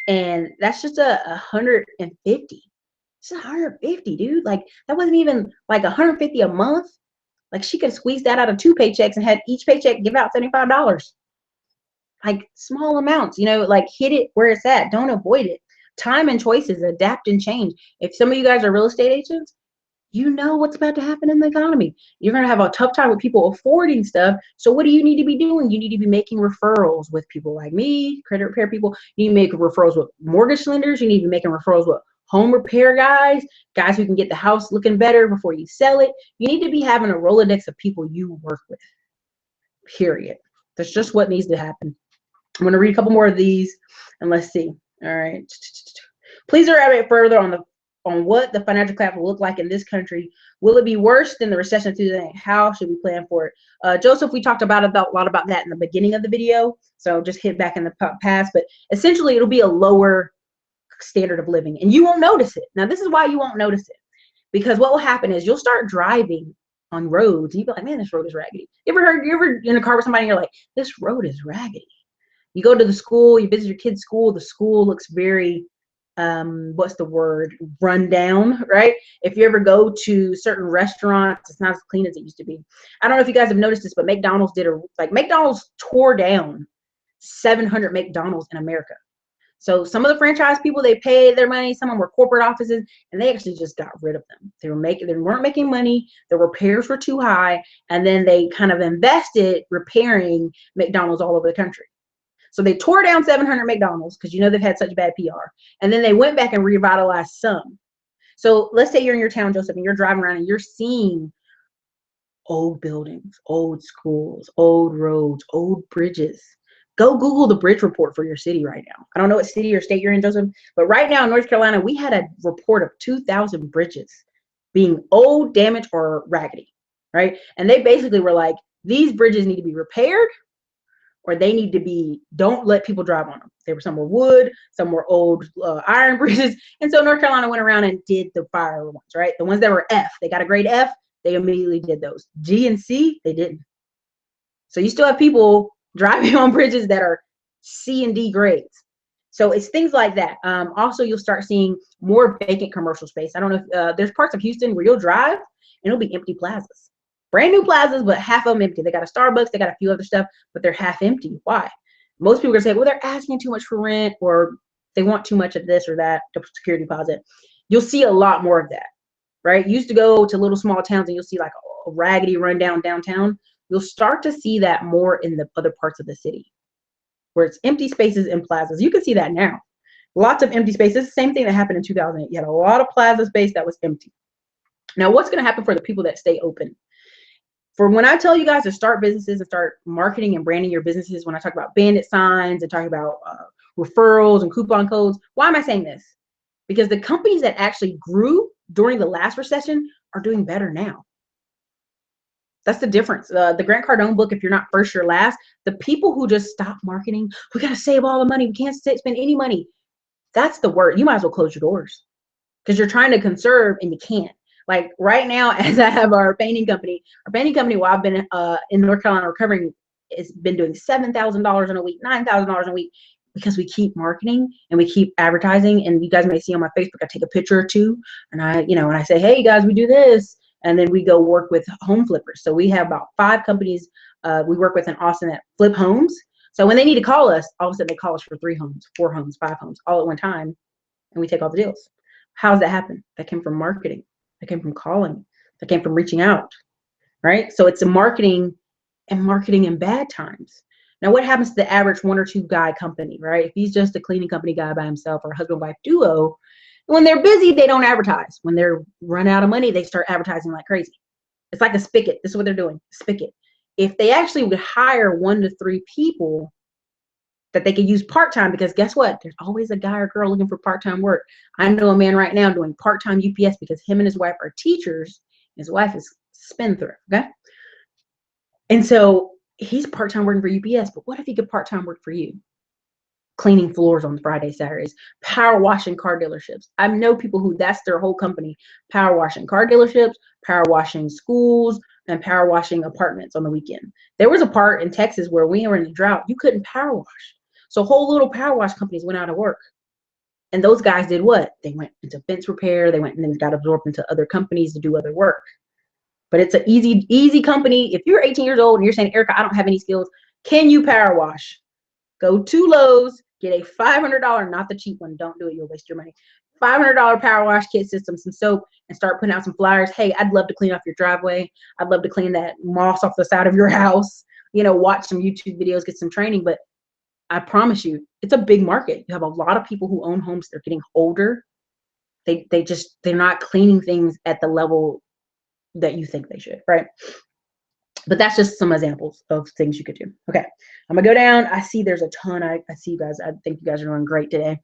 And that's just $150. It's $150, dude. Like, that wasn't even like $150 a month. Like, she could squeeze that out of 2 paychecks and had each paycheck give out $75. Like, small amounts, like, hit it where it's at. Don't avoid it. Time and choices, adapt and change. If some of you guys are real estate agents, you know what's about to happen in the economy. You're going to have a tough time with people affording stuff. So what do you need to be doing? You need to be making referrals with people like me, credit repair people. You need to make referrals with mortgage lenders. You need to be making referrals with home repair guys who can get the house looking better before you sell it. You need to be having a Rolodex of people you work with, period. That's just what needs to happen. I'm going to read a couple more of these, and let's see. All right. Please elaborate further on what the financial collapse will look like in this country. Will it be worse than the recession of 2008? How should we plan for it? Joseph, we talked about a lot about that in the beginning of the video, so just hit back in the past. But essentially, it'll be a lower standard of living, and you won't notice it. Now, this is why you won't notice it, because what will happen is you'll start driving on roads and you'll be like, man, this road is raggedy. You ever in a car with somebody and you're like, this road is raggedy. You go to the school, you visit your kid's school, the school looks very what's the word, run down, right? If you ever go to certain restaurants, it's not as clean as it used to be. I don't know if you guys have noticed this, but McDonald's McDonald's tore down 700 McDonald's in America. So some of the franchise people, they paid their money. Some of them were corporate offices, and they actually just got rid of them. They weren't making money. The repairs were too high, and then they kind of invested repairing McDonald's all over the country. So they tore down 700 McDonald's because they've had such bad PR, and then they went back and revitalized some. So let's say you're in your town, Joseph, and you're driving around and you're seeing old buildings, old schools, old roads, old bridges. Go Google the bridge report for your city right now. I don't know what city or state you're in, Joseph, but right now in North Carolina, we had a report of 2,000 bridges being old, damaged, or raggedy, right? And they basically were like, these bridges need to be repaired, or they need to be, don't let people drive on them. Some were wood, some were old iron bridges. And so North Carolina went around and did the fire ones, right? The ones that were F, they got a grade F, they immediately did those. G and C, they didn't. So you still have people driving on bridges that are C and D grades. So it's things like that. Also, you'll start seeing more vacant commercial space. I don't know if there's parts of Houston where you'll drive and it'll be empty plazas. Brand new plazas, but half of them empty. They got a Starbucks, they got a few other stuff, but they're half empty. Why? Most people are gonna say, well, they're asking too much for rent, or they want too much of this or that, the security deposit. You'll see a lot more of that, right? You used to go to little small towns and you'll see like a raggedy rundown downtown. You'll start to see that more in the other parts of the city, where it's empty spaces in plazas. You can see that now. Lots of empty spaces. Same thing that happened in 2008. You had a lot of plaza space that was empty. Now, what's gonna happen for the people that stay open? For when I tell you guys to start businesses and start marketing and branding your businesses, when I talk about bandit signs and talk about referrals and coupon codes, why am I saying this? Because the companies that actually grew during the last recession are doing better now. That's the difference. The Grant Cardone book, if you're not first, you're last. The people who just stop marketing, we got to save all the money. We can't spend any money. That's the word. You might as well close your doors because you're trying to conserve and you can't. Like right now, as I have our painting company, while I've been in North Carolina recovering, has been doing $7,000 in a week, $9,000 in a week, because we keep marketing and we keep advertising. And you guys may see on my Facebook, I take a picture or two, and and I say, hey, you guys, we do this. And then we go work with home flippers. So we have about 5 companies we work with in Austin that flip homes. So when they need to call us, all of a sudden they call us for 3 homes, 4 homes, 5 homes, all at one time, and we take all the deals. How does that happen? That came from marketing. That came from calling. That came from reaching out, right? So it's a marketing in bad times. Now, what happens to the average 1 or 2 guy company, right? If he's just a cleaning company guy by himself or a husband-wife duo, when they're busy, they don't advertise. When they're run out of money, they start advertising like crazy. It's like a spigot. This is what they're doing, spigot. If they actually would hire 1 to 3 people that they could use part-time, because guess what? There's always a guy or girl looking for part-time work. I know a man right now doing part-time UPS because him and his wife are teachers. His wife is spendthrift, okay? And so he's part-time working for UPS, but what if he could part-time work for you? Cleaning floors on Fridays, Saturdays, power washing car dealerships. I know people who that's their whole company, power washing car dealerships, power washing schools, and power washing apartments on the weekend. There was a part in Texas where we were in a drought. You couldn't power wash. So whole little power wash companies went out of work. And those guys did what? They went into fence repair. They went and then got absorbed into other companies to do other work. But it's an easy company. If you're 18 years old and you're saying, Erica, I don't have any skills, can you power wash? Go to Lowe's, get a $500, not the cheap one. Don't do it. You'll waste your money. $500 power wash kit system, some soap, and start putting out some flyers. Hey, I'd love to clean off your driveway. I'd love to clean that moss off the side of your house. Watch some YouTube videos, get some training. But I promise you, it's a big market. You have a lot of people who own homes. They're getting older. They're not cleaning things at the level that you think they should, right? But that's just some examples of things you could do. Okay, I'm gonna go down. I see there's a ton. I see you guys. I think you guys are doing great today.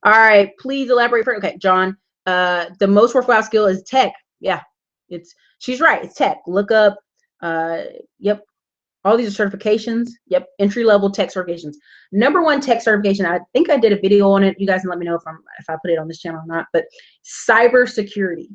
All right, please elaborate further. Okay, John, the most worthwhile skill is tech. Yeah, she's right. It's tech. Look up, yep, All these are certifications. Yep, entry-level tech certifications. Number one tech certification, I think I did a video on it. You guys can let me know if I put it on this channel or not, but cybersecurity.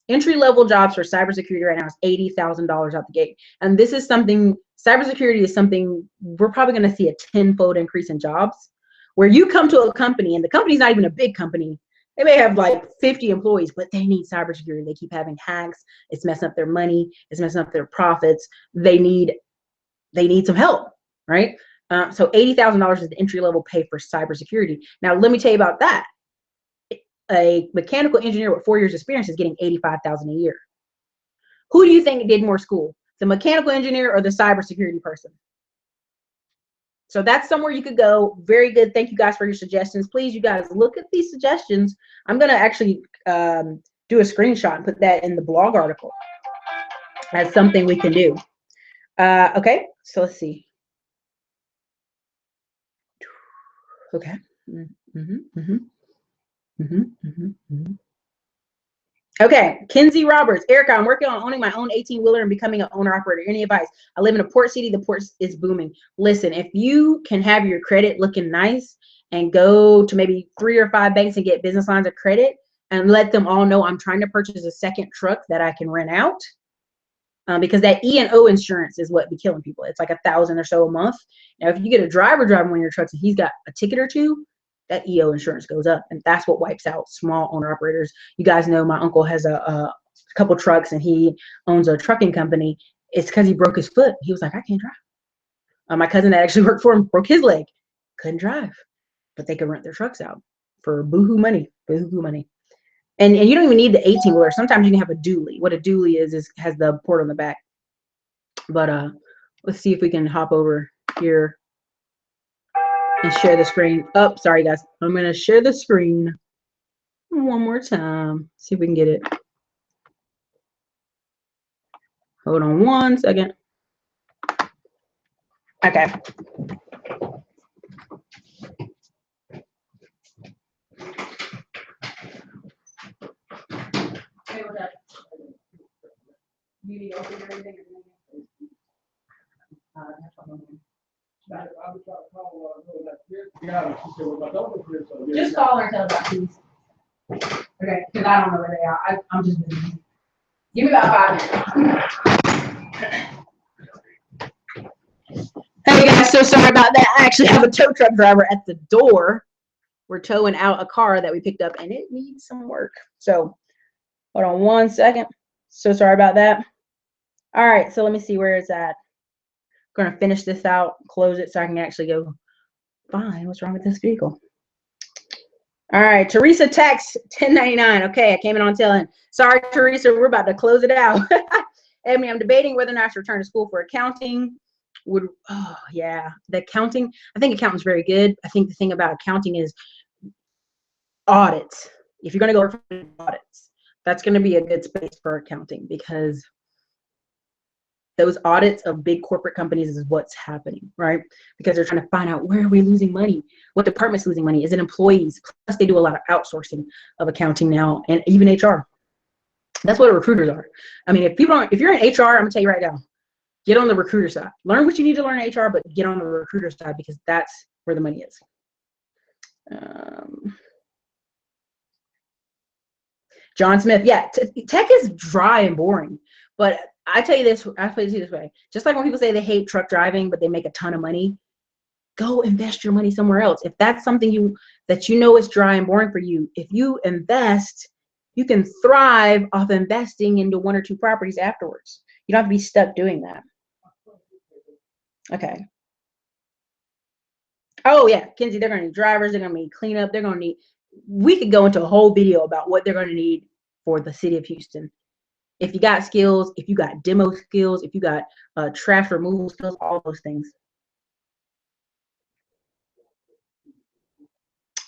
Entry-level jobs for cybersecurity right now is $80,000 out the gate. And this is something, cybersecurity is something we're probably going to see a 10-fold increase in jobs, where you come to a company and the company's not even a big company. They may have like 50 employees, but they need cybersecurity. They keep having hacks. It's messing up their money. It's messing up their profits. They need some help, right? So $80,000 is the entry-level pay for cybersecurity. Now, let me tell you about that. A mechanical engineer with 4 years experience is getting $85,000 a year. Who do you think did more school? The mechanical engineer or the cybersecurity person? So that's somewhere you could go. Very good. Thank you guys for your suggestions. Please, you guys, look at these suggestions. I'm going to actually do a screenshot and put that in the blog article. That's something we can do. Okay, so let's see. Okay. Okay, Kinsey Roberts. Erica, I'm working on owning my own 18-wheeler and becoming an owner-operator. Any advice? I live in a port city. The port is booming. Listen, if you can have your credit looking nice and go to maybe 3 or 5 banks and get business lines of credit and let them all know I'm trying to purchase a second truck that I can rent out, because that E&O insurance is what be killing people. It's like $1,000 or so a month. Now, if you get a driver driving one of your trucks and he's got a ticket or two, that EO insurance goes up, and that's what wipes out small owner operators. You guys know my uncle has a couple trucks and he owns a trucking company. It's because he broke his foot. He was like, I can't drive. My cousin that actually worked for him broke his leg, couldn't drive, but they could rent their trucks out for boohoo money, boohoo money. And you don't even need the 18-wheeler. Sometimes you can have a dually. What a dually is has the port on the back. But let's see if we can hop over here and share the screen. Oh, sorry guys. I'm gonna share the screen one more time. See if we can get it. Hold on one second. Okay. Just call her and tell her about these. Okay, because I don't know where they are. I'm just busy. Give me about 5 minutes. Hey guys, so sorry about that. I actually have a tow truck driver at the door. We're towing out a car that we picked up and it needs some work. So hold on one second. So sorry about that. All right, so let me see where it's at. I'm gonna finish this out, close it so I can actually go find what's wrong with this vehicle. All right, Teresa text 1099. Okay, I came in on telling. Sorry, Teresa, we're about to close it out. I mean, I'm debating whether or not to return to school for accounting. Oh yeah, the accounting. I think accounting's very good. I think the thing about accounting is audits. If you're going to go for audits, that's going to be a good space for accounting, because those audits of big corporate companies is what's happening, right? Because they're trying to find out, where are we losing money? What department's losing money? Is it employees? Plus, they do a lot of outsourcing of accounting now, and even HR. That's what recruiters are. I mean, if you're in HR, I'm gonna tell you right now, get on the recruiter side. Learn what you need to learn in HR, but get on the recruiter side, because that's where the money is. John Smith, yeah, tech is dry and boring, but I tell you this way. Just like when people say they hate truck driving, but they make a ton of money, go invest your money somewhere else. If that's something that you know is dry and boring for you, if you invest, you can thrive off investing into 1 or 2 properties afterwards. You don't have to be stuck doing that. Okay. Oh yeah, Kinsey, they're gonna need drivers, they're gonna need cleanup, we could go into a whole video about what they're gonna need for the city of Houston. If you got skills, if you got demo skills, if you got trash removal skills, all those things.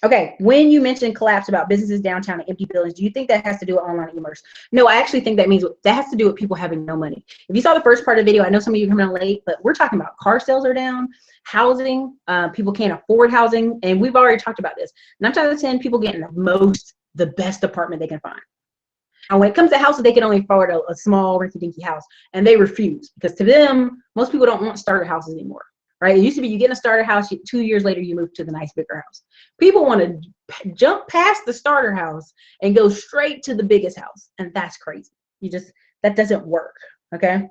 Okay, when you mentioned collapse about businesses downtown and empty buildings, do you think that has to do with online e-commerce? No, I actually think that has to do with people having no money. If you saw the first part of the video, I know some of you are coming in late, but we're talking about car sales are down, housing, people can't afford housing, and we've already talked about this. 9 times out of 10, people getting the best apartment they can find. And when it comes to houses, they can only afford a small rinky-dinky house, and they refuse, because to them, most people don't want starter houses anymore, right? It used to be you get in a starter house, 2 years later you move to the nice bigger house. People want to jump past the starter house and go straight to the biggest house, and that's crazy. That doesn't work, okay?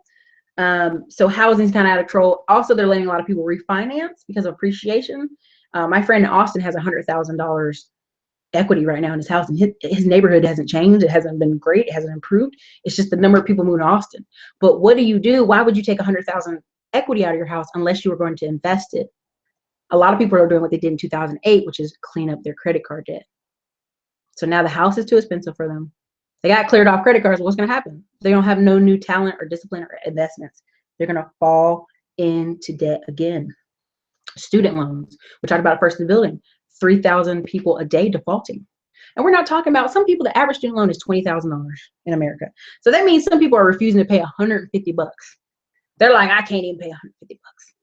So housing's kind of out of control. Also, they're letting a lot of people refinance because of appreciation. My friend in Austin has $100,000 equity right now in his house, and his neighborhood hasn't changed. It hasn't been great. It hasn't improved. It's just the number of people moving to Austin. But what do you do? Why would you take 100,000 equity out of your house unless you were going to invest it? A lot of people are doing what they did in 2008, which is clean up their credit card debt. So now the house is too expensive for them. They got cleared off credit cards. What's going to happen? They don't have no new talent or discipline or investments. They're going to fall into debt again. Student loans. We talked about it first in the building. 3,000 people a day defaulting. And we're not talking about, some people, the average student loan is $20,000 in America. So that means some people are refusing to pay 150 bucks. They're like, I can't even pay 150 bucks.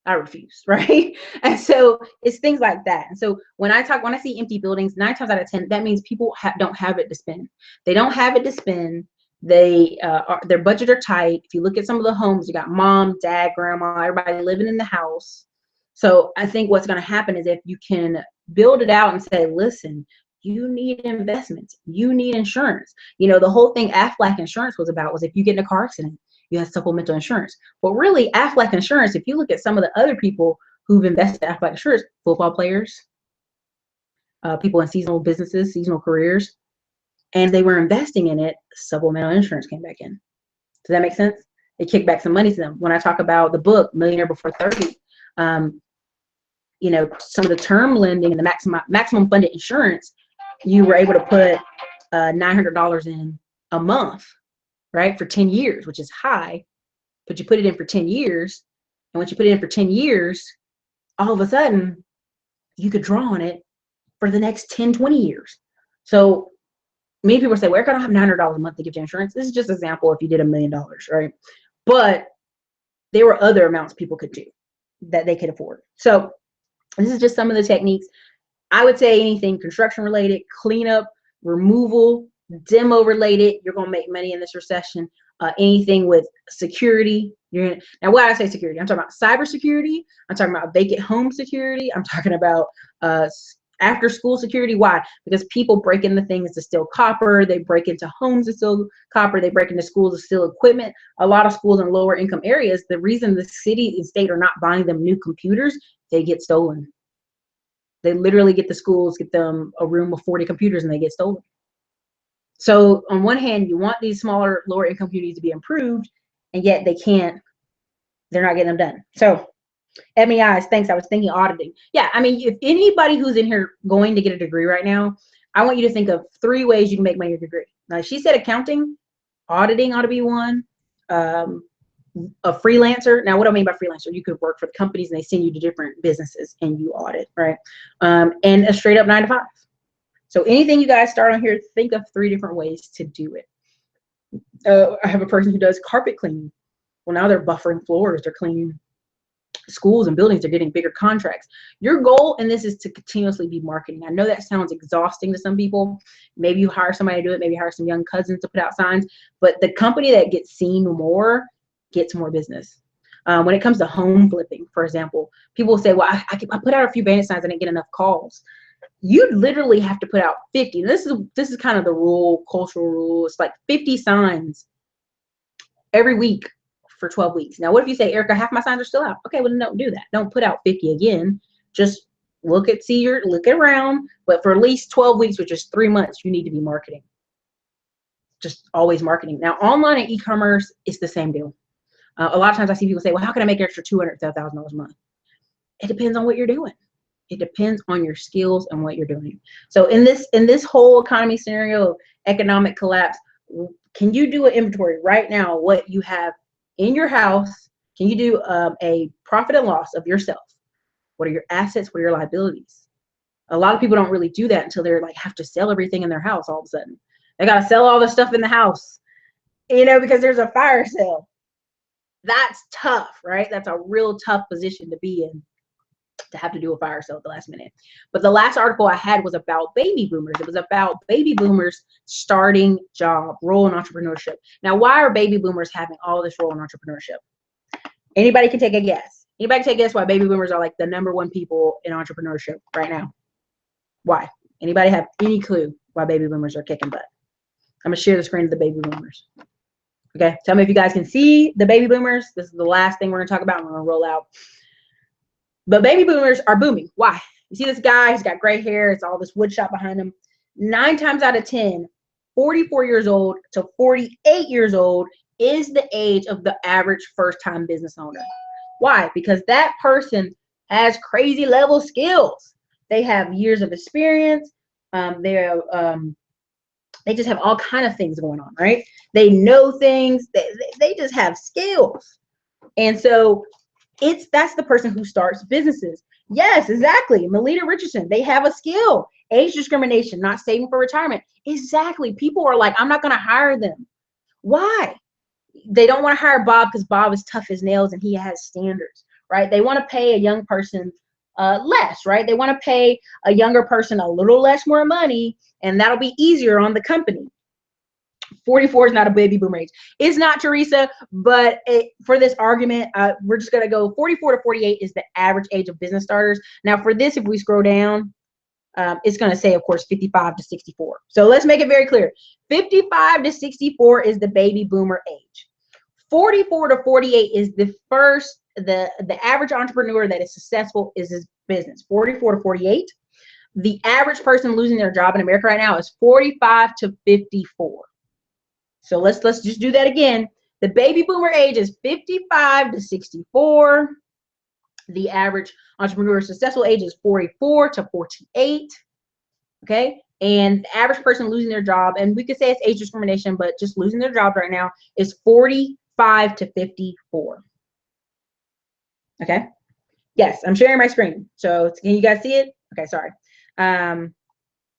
I refuse, right? And so it's things like that. And so when I see empty buildings, 9 times out of 10, that means people don't have it to spend. They don't have it to spend. Their budget are tight. If you look at some of the homes, you got mom, dad, grandma, everybody living in the house. So I think what's going to happen is if you can build it out and say, listen, you need investments, you need insurance. You know, the whole thing Aflac insurance was about was if you get in a car accident, you have supplemental insurance. But really, Aflac insurance, if you look at some of the other people who've invested in Aflac insurance, football players, people in seasonal businesses, seasonal careers, and they were investing in it, supplemental insurance came back in. Does that make sense? It kicked back some money to them. When I talk about the book, Millionaire Before 30, you know, some of the term lending and the maximum funded insurance, you were able to put $900 in a month, right, for 10 years, which is high, but you put it in for 10 years. And once you put it in for 10 years, all of a sudden, you could draw on it for the next 10, 20 years. So many people say, well, I don't have $900 a month to give you insurance. This is just an example if you did $1 million, right? But there were other amounts people could do that they could afford. So this is just some of the techniques. I would say anything construction related, cleanup, removal, demo related, you're going to make money in this recession. Anything with security. Now, why I say security, I'm talking about cybersecurity. I'm talking about vacant home security. I'm talking about after school security. Why? Because people break into things to steal copper. They break into homes to steal copper. They break into schools to steal equipment. A lot of schools in lower income areas, the reason the city and state are not buying them new computers, they get stolen. They literally get them a room of 40 computers and they get stolen. So on one hand, you want these smaller, lower income communities to be improved, and yet they're not getting them done. So MEIs, thanks. I was thinking auditing. Yeah, I mean, if anybody who's in here going to get a degree right now, I want you to think of 3 ways you can make money with your degree. Now, she said accounting, auditing ought to be one. A freelancer. Now, what do I mean by freelancer? You could work for the companies and they send you to different businesses and you audit, right? And a straight up 9 to 5. So anything you guys start on here, think of 3 different ways to do it. I have a person who does carpet cleaning. Well, now they're buffering floors. They're cleaning schools and buildings. They're getting bigger contracts. Your goal in this is to continuously be marketing. I know that sounds exhausting to some people. Maybe you hire somebody to do it. Maybe hire some young cousins to put out signs. But the company that gets seen more gets more business. When it comes to home flipping, for example, people say, well, I put out a few bandit signs. I didn't get enough calls. You literally have to put out 50. This is kind of the rule, cultural rule. It's like 50 signs every week for 12 weeks. Now, what if you say, Erica, half my signs are still out? Okay, well, don't do that. Don't put out 50 again. Just look around. But for at least 12 weeks, which is 3 months, you need to be marketing. Just always marketing. Now, online and e-commerce is the same deal. A lot of times I see people say, well, how can I make an extra $200,000 a month? It depends on what you're doing. It depends on your skills and what you're doing. So in this whole economy scenario of economic collapse, can you do an inventory right now what you have in your house? Can you do a profit and loss of yourself? What are your assets? What are your liabilities? A lot of people don't really do that until they're like have to sell everything in their house all of a sudden. They got to sell all the stuff in the house, because there's a fire sale. That's tough, right? That's a real tough position to be in. to have to do a fire sale at the last minute. But the last article I had was about baby boomers. It was about baby boomers starting job, role in entrepreneurship. Now, why are baby boomers having all this role in entrepreneurship? Anybody can take a guess. Anybody take a guess why baby boomers are like the #1 people in entrepreneurship right now? Why? Anybody have any clue why baby boomers are kicking butt? I'm going to share the screen of the baby boomers. Okay, tell me if you guys can see the baby boomers. This is the last thing we're going to talk about, and we're going to roll out. But baby boomers are booming. Why? You see this guy, he's got gray hair. It's all this wood shop behind him. 9 times out of 10, 44 years old to 48 years old is the age of the average first-time business owner. Why? Because that person has crazy level skills. They have years of experience. They just have all kind of things going on, right? They know things. They just have skills. And so that's the person who starts businesses. Yes, exactly. Melita Richardson, they have a skill. Age discrimination, not saving for retirement. Exactly. People are like, I'm not going to hire them. Why? They don't want to hire Bob because Bob is tough as nails and he has standards, right? They want to pay a young person less, right? They want to pay a younger person a little less more money, and that'll be easier on the company. 44 is not a baby boomer age. It's not, Teresa, but for this argument, we're just going to go 44 to 48 is the average age of business starters. Now, for this, if we scroll down, it's going to say, of course, 55 to 64. So let's make it very clear. 55 to 64 is the baby boomer age. 44 to 48 is the average entrepreneur that is successful is his business. 44 to 48. The average person losing their job in America right now is 45 to 54. So let's just do that again. The baby boomer age is 55 to 64. The average entrepreneur successful age is 44 to 48. Okay. And the average person losing their job, and we could say it's age discrimination, but just losing their job right now is 45 to 54. Okay. Yes, I'm sharing my screen. So can you guys see it? Okay, sorry. There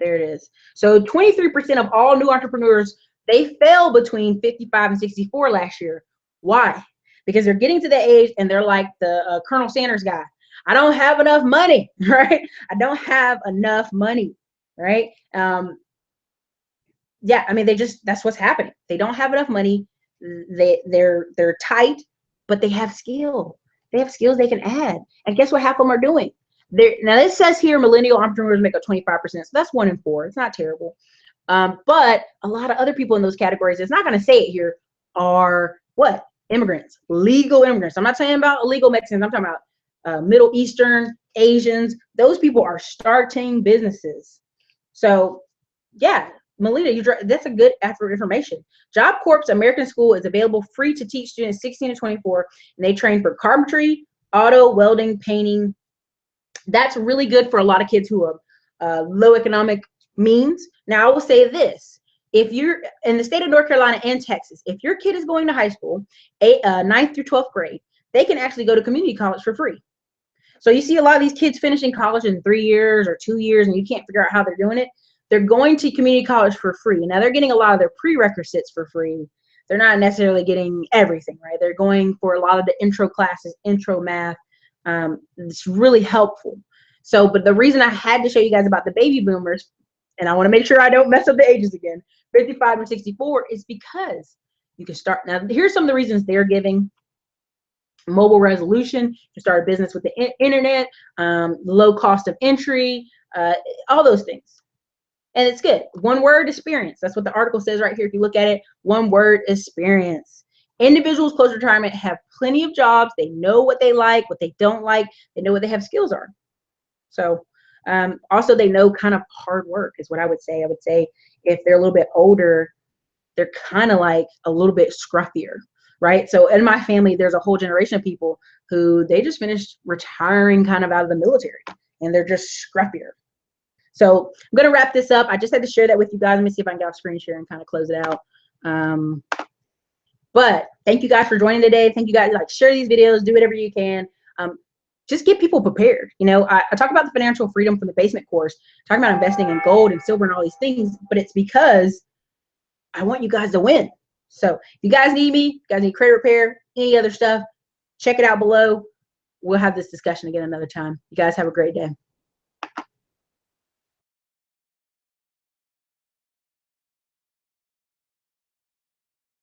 it is. So 23% of all new entrepreneurs, they fell between 55 and 64 last year. Why? Because they're getting to the age and they're like the Colonel Sanders guy. I don't have enough money, right? I don't have enough money, right? Yeah, I mean, that's what's happening. They don't have enough money. They're tight, but they have skill. They have skills they can add. And guess what half of them are doing? Now, this says here millennial entrepreneurs make up 25%. So that's 1 in 4. It's not terrible. But a lot of other people in those categories, it's not going to say it here, are what? Immigrants, legal immigrants. I'm not saying about illegal Mexicans. I'm talking about Middle Eastern, Asians. Those people are starting businesses. So, yeah, Melita, that's a good accurate information. Job Corp's American School is available free to teach students 16 to 24, and they train for carpentry, auto, welding, painting. That's really good for a lot of kids who are low economic means. Now, I will say this. If you're in the state of North Carolina and Texas, if your kid is going to high school, 9th through 12th grade, they can actually go to community college for free. So you see a lot of these kids finishing college in 3 years or 2 years, and you can't figure out how they're doing it. They're going to community college for free. Now, they're getting a lot of their prerequisites for free. They're not necessarily getting everything, right? They're going for a lot of the intro classes, intro math. It's really helpful. So, but the reason I had to show you guys about the baby boomers, and I want to make sure I don't mess up the ages again, 55 and 64, is because you can start. Now, here's some of the reasons they're giving. Mobile resolution, to start a business with the internet, low cost of entry, all those things. And it's good. 1 word, experience. That's what the article says right here. If you look at it, 1 word, experience. Individuals close to retirement have plenty of jobs. They know what they like, what they don't like. They know what they have skills are. So also they know kind of hard work is what I would say. I would say if they're a little bit older, they're kind of like a little bit scruffier, right? So in my family, there's a whole generation of people who they just finished retiring kind of out of the military, and they're just scruffier. So I'm going to wrap this up. I just had to share that with you guys. Let me see if I can get off screen share and kind of close it out. But thank you guys for joining today. Thank you guys. Like, share these videos, do whatever you can. Just get people prepared. You know, I talk about the financial freedom from the basement course, talking about investing in gold and silver and all these things, but it's because I want you guys to win. So if you guys need me, you guys need credit repair, any other stuff, check it out below. we'll have this discussion again another time. You guys have a great day.